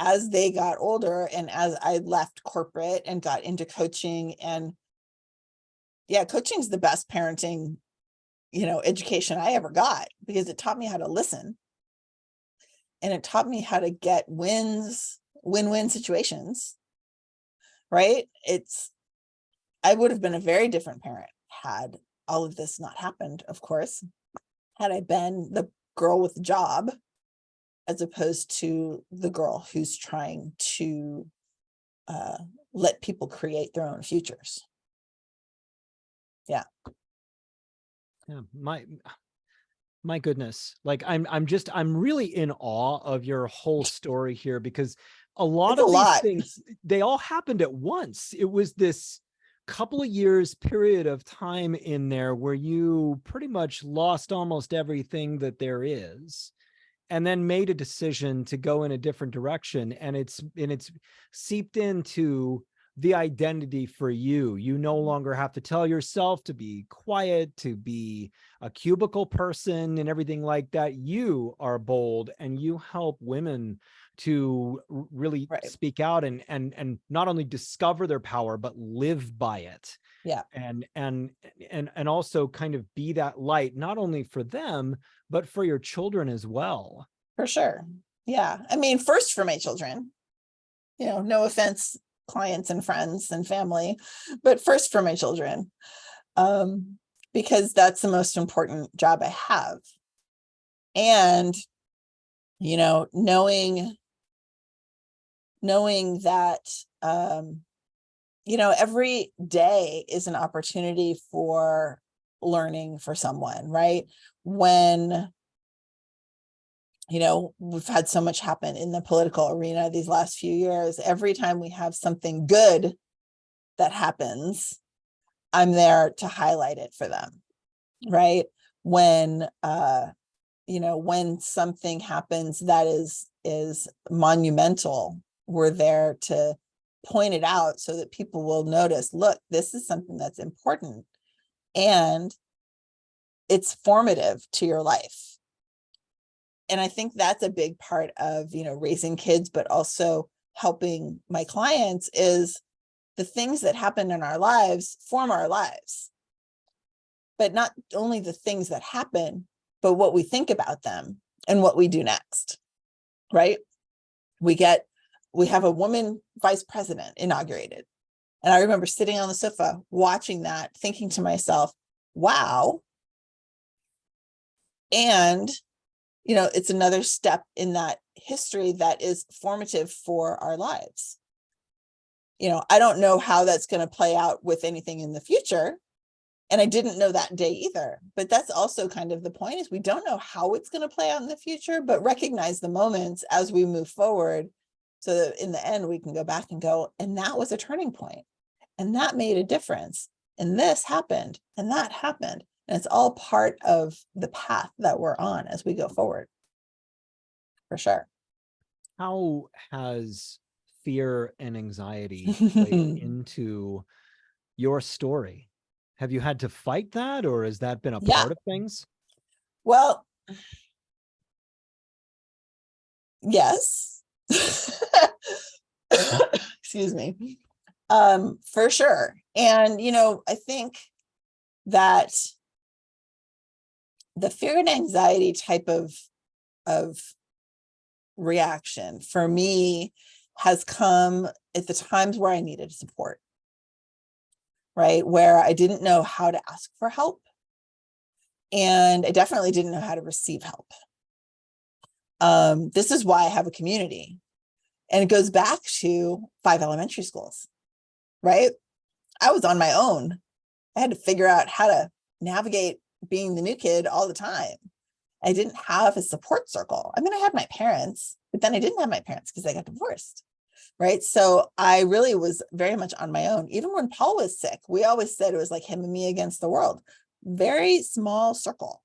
As they got older and as I left corporate and got into coaching, and coaching is the best parenting, education I ever got, because it taught me how to listen. And it taught me how to get win-win situations, right? I would have been a very different parent had all of this not happened, of course, had I been the girl with the job, as opposed to the girl who's trying to let people create their own futures. Yeah. My goodness. Like I'm really in awe of your whole story here, because a lot of these things, they all happened at once. It was this couple of years period of time in there where you pretty much lost almost everything that there is, and then made a decision to go in a different direction. And it's seeped into the identity for you. You no longer have to tell yourself to be quiet, to be a cubicle person and everything like that. You are bold and you help women to really speak out and not only discover their power, but live by it. Yeah. And also kind of be that light, not only for them, but for your children as well. For sure. Yeah. I mean, first for my children, no offense, clients and friends and family, but first for my children, because that's the most important job I have. And, knowing that, every day is an opportunity for learning for someone, right? When, we've had so much happen in the political arena these last few years. Every time we have something good that happens, I'm there to highlight it for them, right? When, when something happens that is monumental, we're there to point it out so that people will notice, look, this is something that's important and it's formative to your life. And I think that's a big part of, raising kids, but also helping my clients, is the things that happen in our lives form our lives. But not only the things that happen, but what we think about them and what we do next, right? We have a woman vice president inaugurated. And I remember sitting on the sofa watching that, thinking to myself, wow. And it's another step in that history that is formative for our lives. I don't know how that's going to play out with anything in the future. And I didn't know that day either. But that's also kind of the point, is we don't know how it's going to play out in the future, but recognize the moments as we move forward, so that in the end, we can go back and go, and that was a turning point. And that made a difference. And this happened and that happened. And it's all part of the path that we're on as we go forward. For sure. How has fear and anxiety played into your story? Have you had to fight that, or has that been a part of things? Well, yes. Excuse me. For sure. And, I think that the fear and anxiety type of reaction for me has come at the times where I needed support, right? Where I didn't know how to ask for help. And I definitely didn't know how to receive help. This is why I have a community. And it goes back to 5 elementary schools, right? I was on my own. I had to figure out how to navigate being the new kid all the time. I didn't have a support circle. I mean, I had my parents, but then I didn't have my parents because I got divorced, right? So I really was very much on my own. Even when Paul was sick, we always said it was like him and me against the world. Very small circle,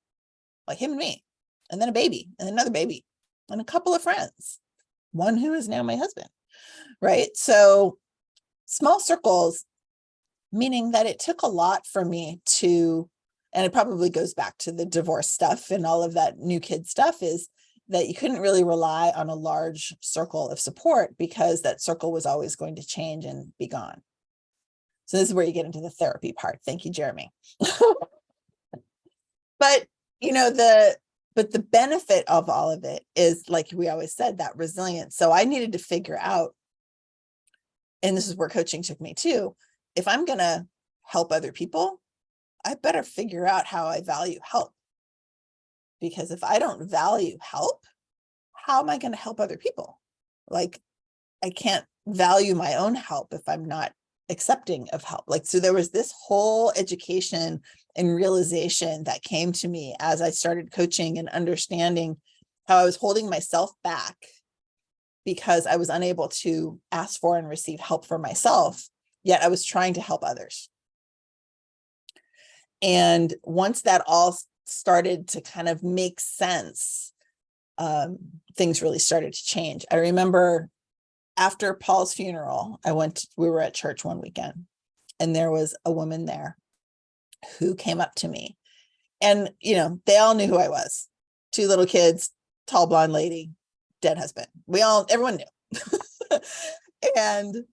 like him and me, and then a baby, and another baby, and a couple of friends, one who is now my husband, right? So small circles, meaning that it took a lot for me to, and it probably goes back to the divorce stuff and all of that new kid stuff, is that you couldn't really rely on a large circle of support because that circle was always going to change and be gone. So this is where you get into the therapy part. Thank you, Jeremy. But, the benefit of all of it is, like we always said, that resilience. So I needed to figure out, and this is where coaching took me too, if I'm going to help other people, I better figure out how I value help. Because if I don't value help, how am I going to help other people? Like, I can't value my own help if I'm not accepting of help. Like, so there was this whole education and realization that came to me as I started coaching and understanding how I was holding myself back because I was unable to ask for and receive help for myself, yet I was trying to help others. And once that all started to kind of make sense, things really started to change. I remember after Paul's funeral, we were at church one weekend, and there was a woman there who came up to me, and, they all knew who I was. 2 little kids, tall blonde lady, dead husband. Everyone knew. And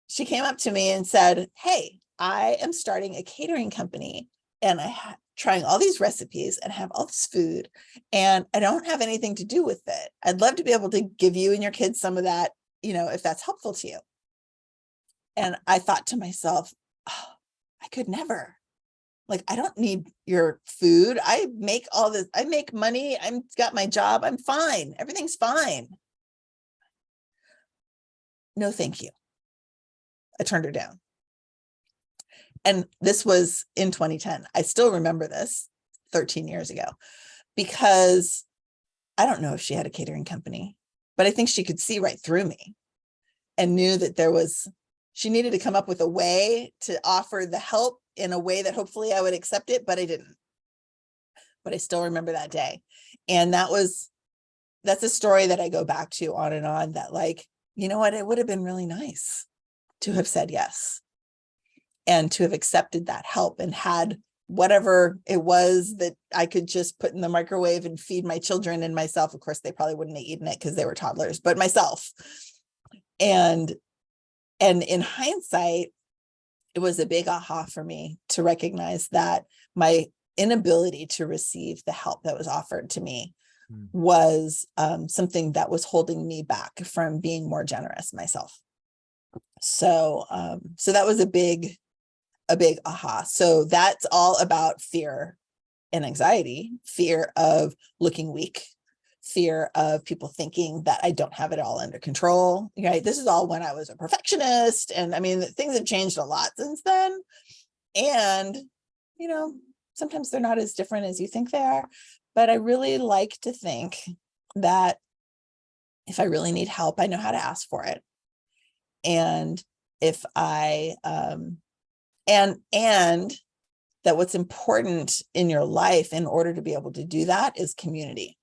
she came up to me and said, "Hey, I am starting a catering company, and I'm trying all these recipes and have all this food, and I don't have anything to do with it. I'd love to be able to give you and your kids some of that, if that's helpful to you." And I thought to myself, oh, I could never. Like, I don't need your food. I make all this. I make money. I've got my job. I'm fine. Everything's fine. No, thank you. I turned her down. And this was in 2010. I still remember this 13 years ago, because I don't know if she had a catering company, but I think she could see right through me and knew that she needed to come up with a way to offer the help in a way that hopefully I would accept it, but I didn't. But I still remember that day. And that's a story that I go back to on and on, that, like, you know what, it would have been really nice to have said yes and to have accepted that help and had whatever it was that I could just put in the microwave and feed my children and myself. Of course, they probably wouldn't have eaten it because they were toddlers, but myself. And in hindsight, it was a big aha for me to recognize that my inability to receive the help that was offered to me was something that was holding me back from being more generous myself. So that was a big aha. So that's all about fear and anxiety, fear of looking weak, fear of people thinking that I don't have it all under control. Right? This is all when I was a perfectionist. And I mean, things have changed a lot since then. And, sometimes they're not as different as you think they are. But I really like to think that if I really need help, I know how to ask for it. And if I, and that what's important in your life in order to be able to do that is community.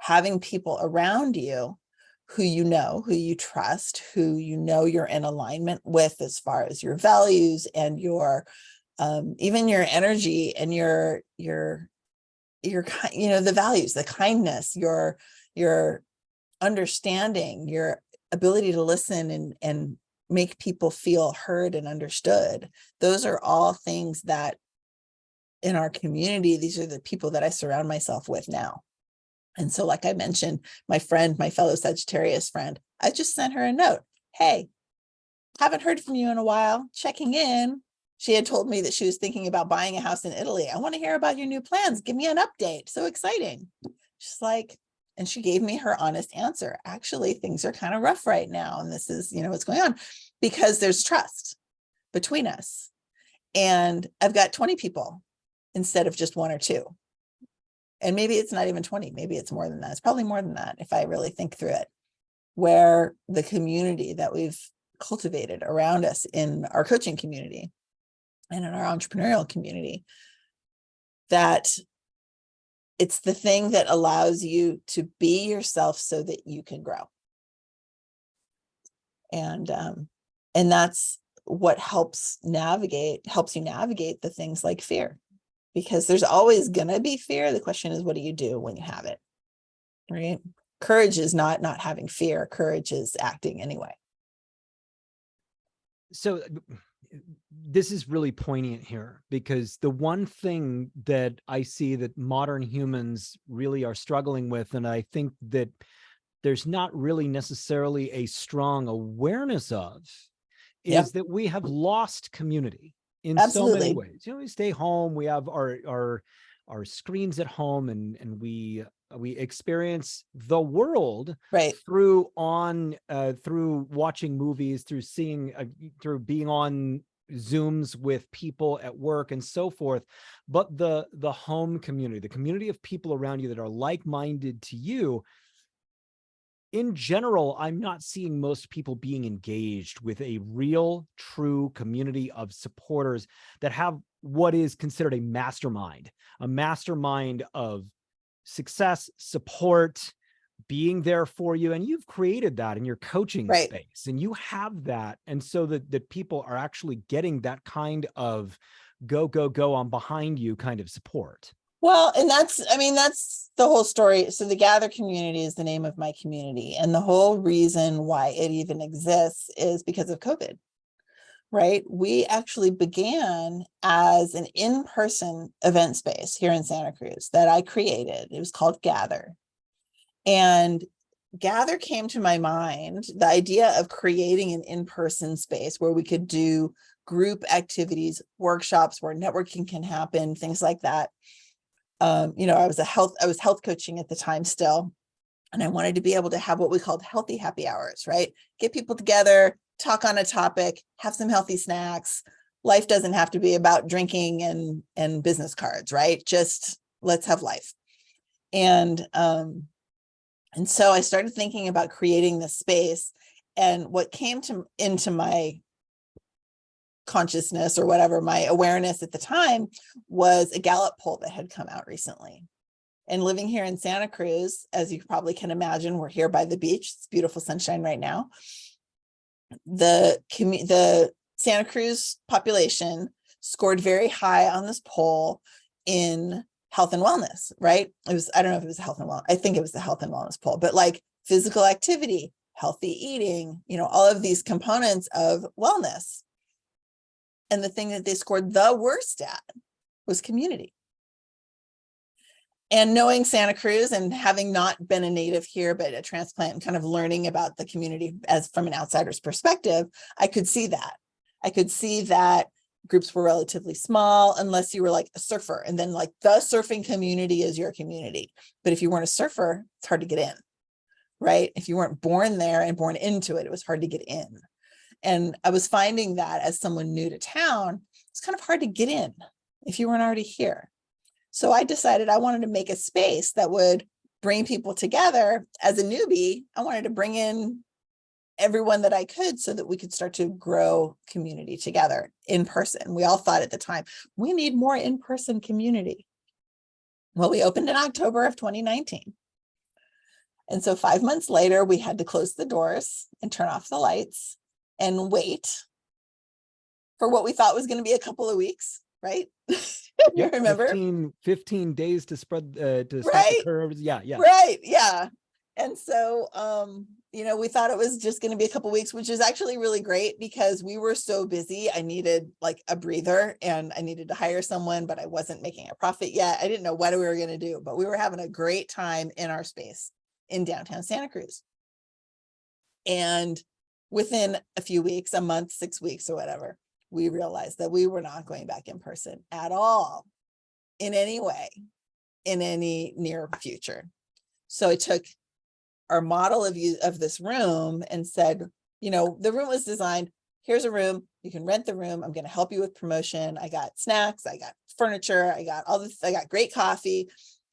Having people around you who who you trust, who you're in alignment with as far as your values and your even your energy and your the values, the kindness, your understanding, your ability to listen and make people feel heard and understood. Those are all things that in our community, these are the people that I surround myself with now. And so, like I mentioned, my friend, my fellow Sagittarius friend, I just sent her a note. Hey, haven't heard from you in a while, checking in. She had told me that she was thinking about buying a house in Italy. I want to hear about your new plans. Give me an update. So exciting. She's like, and she gave me her honest answer. Actually, things are kind of rough right now. And this is, what's going on, because there's trust between us. And I've got 20 people instead of just one or two. And maybe it's not even 20. Maybe it's more than that. It's probably more than that if I really think through it, where the community that we've cultivated around us in our coaching community and in our entrepreneurial community, that it's the thing that allows you to be yourself so that you can grow. And that's what helps you navigate the things like fear, because there's always going to be fear. The question is, what do you do when you have it? Right? Courage is not having fear. Courage is acting anyway. So this is really poignant here, because the one thing that I see that modern humans really are struggling with, and I think that there's not really necessarily a strong awareness of, is that we have lost community in so many ways. We stay home, we have our screens at home, and we experience the world through watching movies, through being on Zooms with people at work and so forth. But the home community, the community of people around you that are like-minded to you, in general, I'm not seeing most people being engaged with a real, true community of supporters that have what is considered a mastermind of success, support, being there for you. And you've created that in your coaching space, and you have that. And so that people are actually getting that kind of go, I'm behind you kind of support. Well, and that's the whole story. So the Gather community is the name of my community. And the whole reason why it even exists is because of COVID, right? We actually began as an in-person event space here in Santa Cruz that I created. It was called Gather. And Gather came to my mind, the idea of creating an in-person space where we could do group activities, workshops where networking can happen, things like that. I was health coaching at the time still, and I wanted to be able to have what we called healthy happy hours, right? Get people together, talk on a topic, have some healthy snacks. Life doesn't have to be about drinking and business cards, right? Just let's have life. And so I started thinking about creating this space, and what came into my consciousness, or whatever, my awareness at the time, was a Gallup poll that had come out recently. And living here in Santa Cruz, as you probably can imagine, we're here by the beach. It's beautiful sunshine right now. The Santa Cruz population scored very high on this poll in health and wellness, right? I don't know if it was health and wellness. I think it was the health and wellness poll, but like physical activity, healthy eating, all of these components of wellness. And the thing that they scored the worst at was community. And knowing Santa Cruz and having not been a native here, but a transplant, and kind of learning about the community as from an outsider's perspective, I could see that. I could see that groups were relatively small, unless you were like a surfer. And then like the surfing community is your community. But if you weren't a surfer, it's hard to get in, right? If you weren't born there and born into it, it was hard to get in. And I was finding that as someone new to town, it's kind of hard to get in if you weren't already here. So I decided I wanted to make a space that would bring people together. As a newbie, I wanted to bring in everyone that I could so that we could start to grow community together in person. We all thought at the time, we need more in-person community. Well, we opened in October of 2019. And so 5 months later, we had to close the doors and turn off the lights and wait for what we thought was going to be a couple of weeks, right? You remember? 15 days to spread the curves. Yeah. Right. Yeah. And so we thought it was just going to be a couple weeks, which is actually really great because we were so busy. I needed like a breather and I needed to hire someone, but I wasn't making a profit yet. I didn't know what we were going to do, but we were having a great time in our space in downtown Santa Cruz. And within a few weeks, a month, 6 weeks or whatever, we realized that we were not going back in person at all in any way, in any near future. So I took our model of this room and said, the room was designed, here's a room, you can rent the room. I'm going to help you with promotion. I got snacks, I got furniture, I got all this, I got great coffee,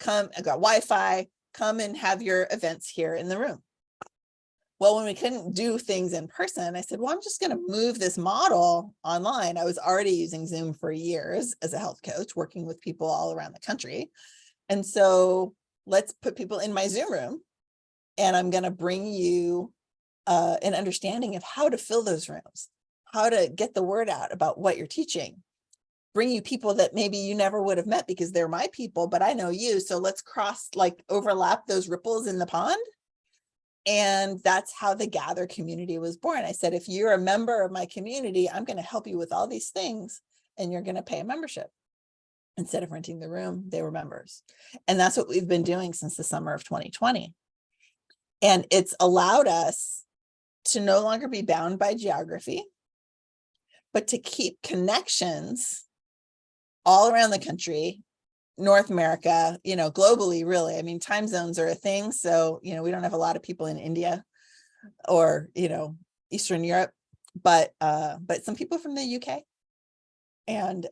I got Wi-Fi, come and have your events here in the room. Well, when we couldn't do things in person, I said, well, I'm just going to move this model online. I was already using Zoom for years as a health coach, working with people all around the country. And so let's put people in my Zoom room. And I'm going to bring you an understanding of how to fill those rooms, how to get the word out about what you're teaching, bring you people that maybe you never would have met because they're my people, but I know you. So let's overlap those ripples in the pond. And that's how the Gather community was born. I said, if you're a member of my community, I'm going to help you with all these things and you're going to pay a membership. Instead of renting the room, they were members. And that's what we've been doing since the summer of 2020. And it's allowed us to no longer be bound by geography, but to keep connections all around the country, North America, globally, really. I mean, time zones are a thing. So, we don't have a lot of people in India or, Eastern Europe, but some people from the UK. And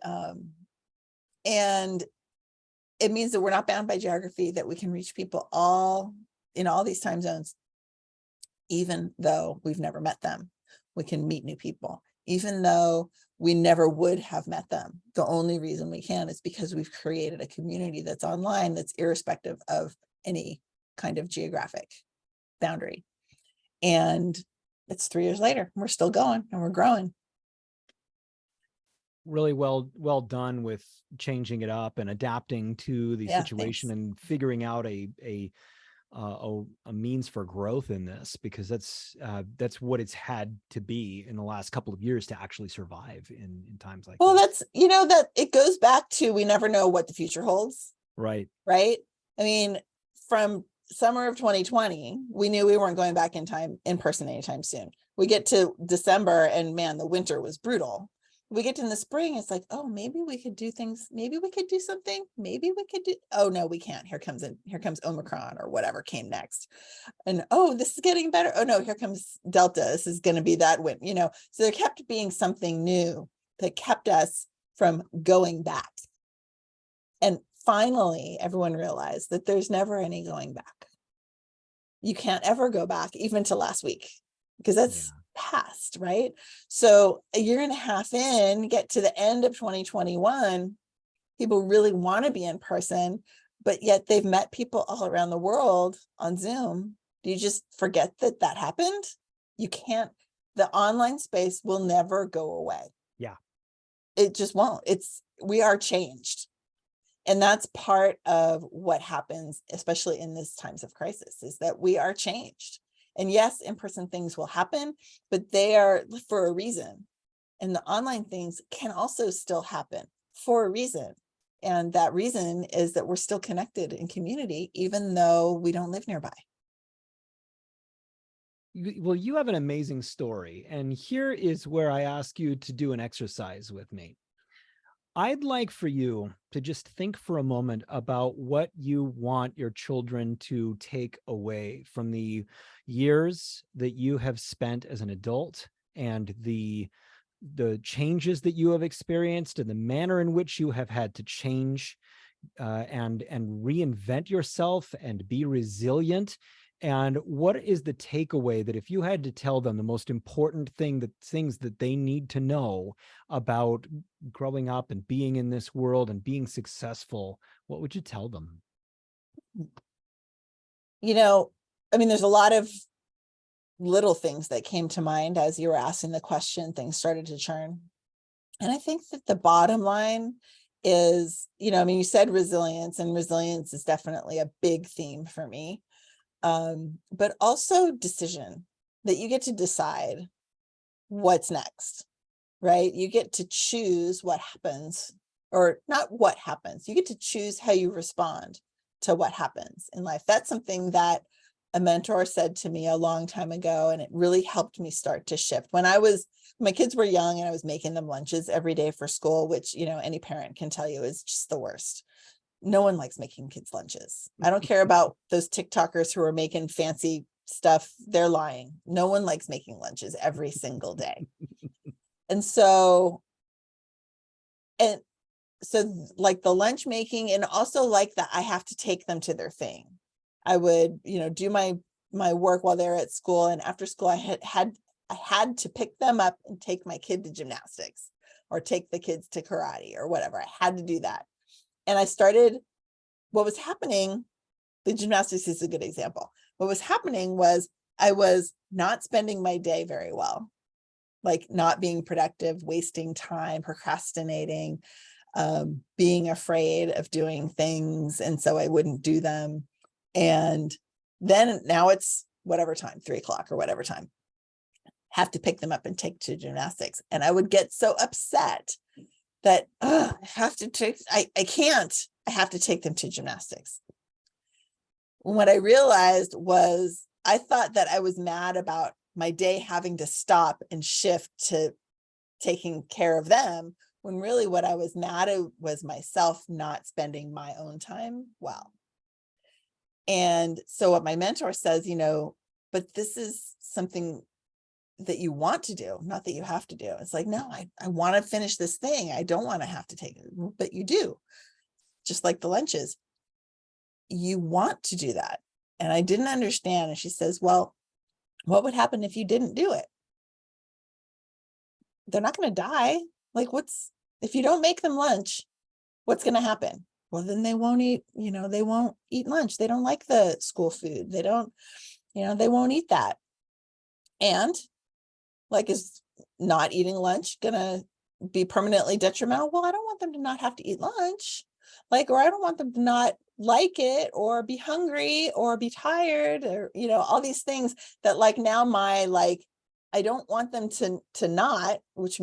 it means that we're not bound by geography, that we can reach people all in all these time zones, even though we've never met them. We can meet new people, even though we never would have met them. The only reason we can is because we've created a community that's online, that's irrespective of any kind of geographic boundary. And it's 3 years later, we're still going and we're growing. Really well done with changing it up and adapting to the situation and figuring out a means for growth in this, because that's what it's had to be in the last couple of years to actually survive in times like well, this. that's, that it goes back to, we never know what the future holds. Right. I mean, from summer of 2020, we knew we weren't going back in person anytime soon. We get to December and man, the winter was brutal. We get in the spring, it's like, oh, maybe we could do things. Maybe we could do something. Maybe we could do, oh no, we can't. Here comes Omicron or whatever came next. And oh, this is getting better. Oh no, here comes Delta. This is going to be that win, So there kept being something new that kept us from going back. And finally, everyone realized that there's never any going back. You can't ever go back, even to last week, because that's past, right? So a year and a half in, get to the end of 2021, people really want to be in person, but yet they've met people all around the world on Zoom. Do you just forget that happened? You can't. The online space will never go away. Yeah. It just won't. We are changed. And that's part of what happens, especially in these times of crisis, is that we are changed. And yes, in-person things will happen, but they are for a reason. And the online things can also still happen for a reason. And that reason is that we're still connected in community, even though we don't live nearby. Well, you have an amazing story. And here is where I ask you to do an exercise with me. I'd like for you to just think for a moment about what you want your children to take away from the years that you have spent as an adult and the changes that you have experienced and the manner in which you have had to change and reinvent yourself and be resilient. And what is the takeaway that if you had to tell them the most important things that they need to know about growing up and being in this world and being successful, what would you tell them? There's a lot of little things that came to mind as you were asking the question. Things started to churn. And I think that the bottom line is, you said resilience, and resilience is definitely a big theme for me. but also decision, that you get to decide what's next, right? You get to choose what happens, or not what happens. You get to choose how you respond to what happens in life. That's something that a mentor said to me a long time ago, and it really helped me start to shift. When my kids were young and I was making them lunches every day for school, which, any parent can tell you is just the worst. No one likes making kids lunches. I don't care about those TikTokers who are making fancy stuff. They're lying. No one likes making lunches every single day. And so like the lunch making, and also like that I have to take them to their thing. I would, do my work while they're at school, and after school I had to pick them up and take my kid to gymnastics or take the kids to karate or whatever. I had to do that. And what was happening, the gymnastics is a good example. What was happening was I was not spending my day very well, like not being productive, wasting time, procrastinating, being afraid of doing things. And so I wouldn't do them. And then now it's whatever time, 3:00 or whatever time, have to pick them up and take to gymnastics. And I would get so upset that I have to take, I have to take them to gymnastics. What I realized was I thought that I was mad about my day having to stop and shift to taking care of them, when really what I was mad at was myself not spending my own time well. And so what my mentor says, but this is something that you want to do, not that you have to do. It's like, no, I want to finish this thing. I don't want to have to take it, but you do. Just like the lunches, you want to do that. And I didn't understand. And she says, well, what would happen if you didn't do it? They're not going to die. Like, if you don't make them lunch, what's going to happen? Well, then they won't eat, they won't eat lunch. They don't like the school food. They don't, they won't eat that. And like, is not eating lunch going to be permanently detrimental? Well, I don't want them to not have to eat lunch. Or I don't want them to not like it or be hungry or be tired or, all these things that now I don't want them to not, which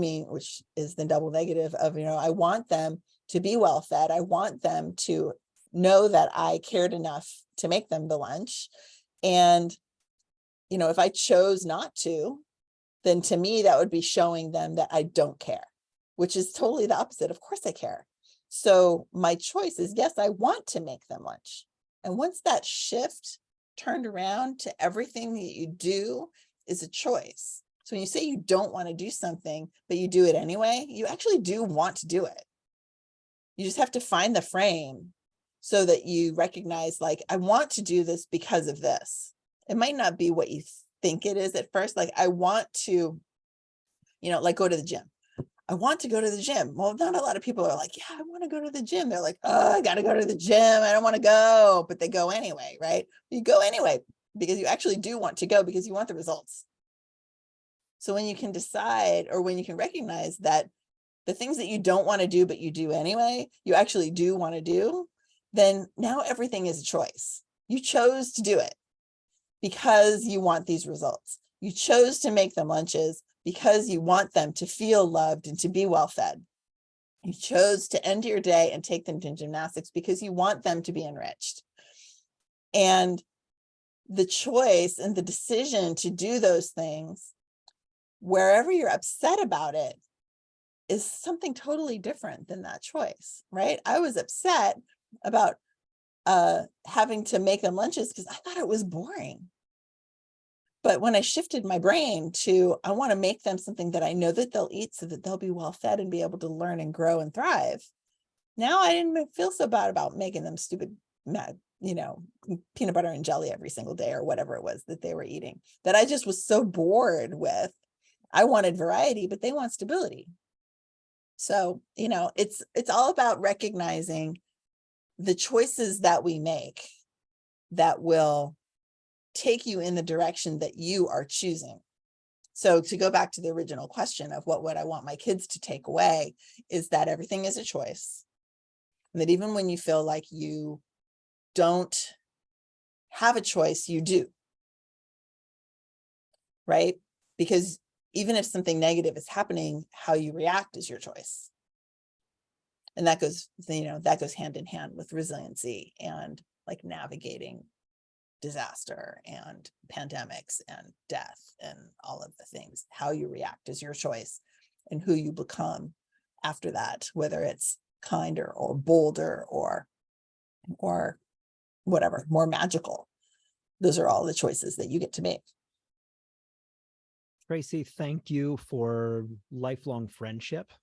is the double negative of, I want them to be well fed. I want them to know that I cared enough to make them the lunch. And, if I chose not to, then to me, that would be showing them that I don't care, which is totally the opposite. Of course I care. So my choice is, yes, I want to make them lunch. And once that shift turned around to everything that you do is a choice. So when you say you don't want to do something, but you do it anyway, you actually do want to do it. You just have to find the frame so that you recognize, I want to do this because of this. It might not be what you think it is at first. I want to, go to the gym. I want to go to the gym. Well, not a lot of people are like, yeah, I want to go to the gym. They're like, oh, I got to go to the gym. I don't want to go, but they go anyway, right? You go anyway, because you actually do want to go because you want the results. So when you can decide, or when you can recognize that the things that you don't want to do, but you do anyway, you actually do want to do, then now everything is a choice. You chose to do it because you want these results. You chose to make them lunches because you want them to feel loved and to be well fed. You chose to end your day and take them to gymnastics because you want them to be enriched. And the choice and the decision to do those things, wherever you're upset about it, is something totally different than that choice, right? I was upset about having to make them lunches because I thought it was boring. But when I shifted my brain to, I want to make them something that I know that they'll eat so that they'll be well fed and be able to learn and grow and thrive. Now I didn't feel so bad about making them stupid, peanut butter and jelly every single day or whatever it was that they were eating, that I just was so bored with. I wanted variety, but they want stability. So, it's all about recognizing the choices that we make that will take you in the direction that you are choosing. So to go back to the original question of what would I want my kids to take away, is that everything is a choice. And that even when you feel like you don't have a choice, you do. Right? Because even if something negative is happening, how you react is your choice. And that goes, that goes hand in hand with resiliency and like navigating disaster and pandemics and death and all of the things. How you react is your choice, and who you become after that, whether it's kinder or bolder or whatever, more magical. Those are all the choices that you get to make. Tracy, thank you for lifelong friendship.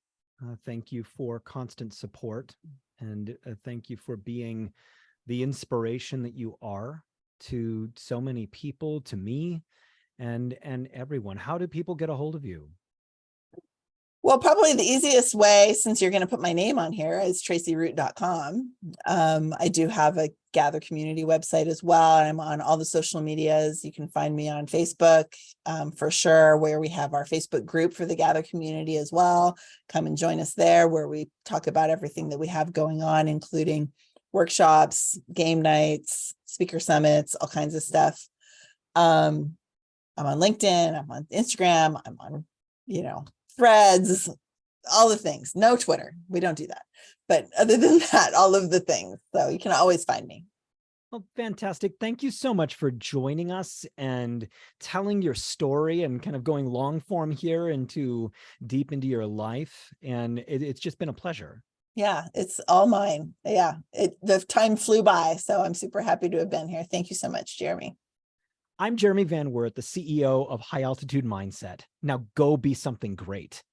Thank you for constant support. And thank you for being the inspiration that you are to so many people, to me, and everyone. How do people get a hold of you? Well, probably the easiest way, since you're going to put my name on here, is tracieroot.com. I do have a Gather community website as well. I'm on all the social medias. You can find me on Facebook for sure, where we have our Facebook group for the Gather community as well. Come and join us there, where we talk about everything that we have going on, including workshops, game nights, speaker summits, all kinds of stuff. I'm on LinkedIn, I'm on Instagram, I'm on, Threads, all the things. No Twitter. We don't do that. But other than that, all of the things. So you can always find me. Well, fantastic. Thank you so much for joining us and telling your story and kind of going long form here deep into your life. And it's just been a pleasure. Yeah, it's all mine. Yeah, the time flew by. So I'm super happy to have been here. Thank you so much, Jeremy. I'm Jeremy Van Wert, the CEO of High Altitude Mindset. Now go be something great.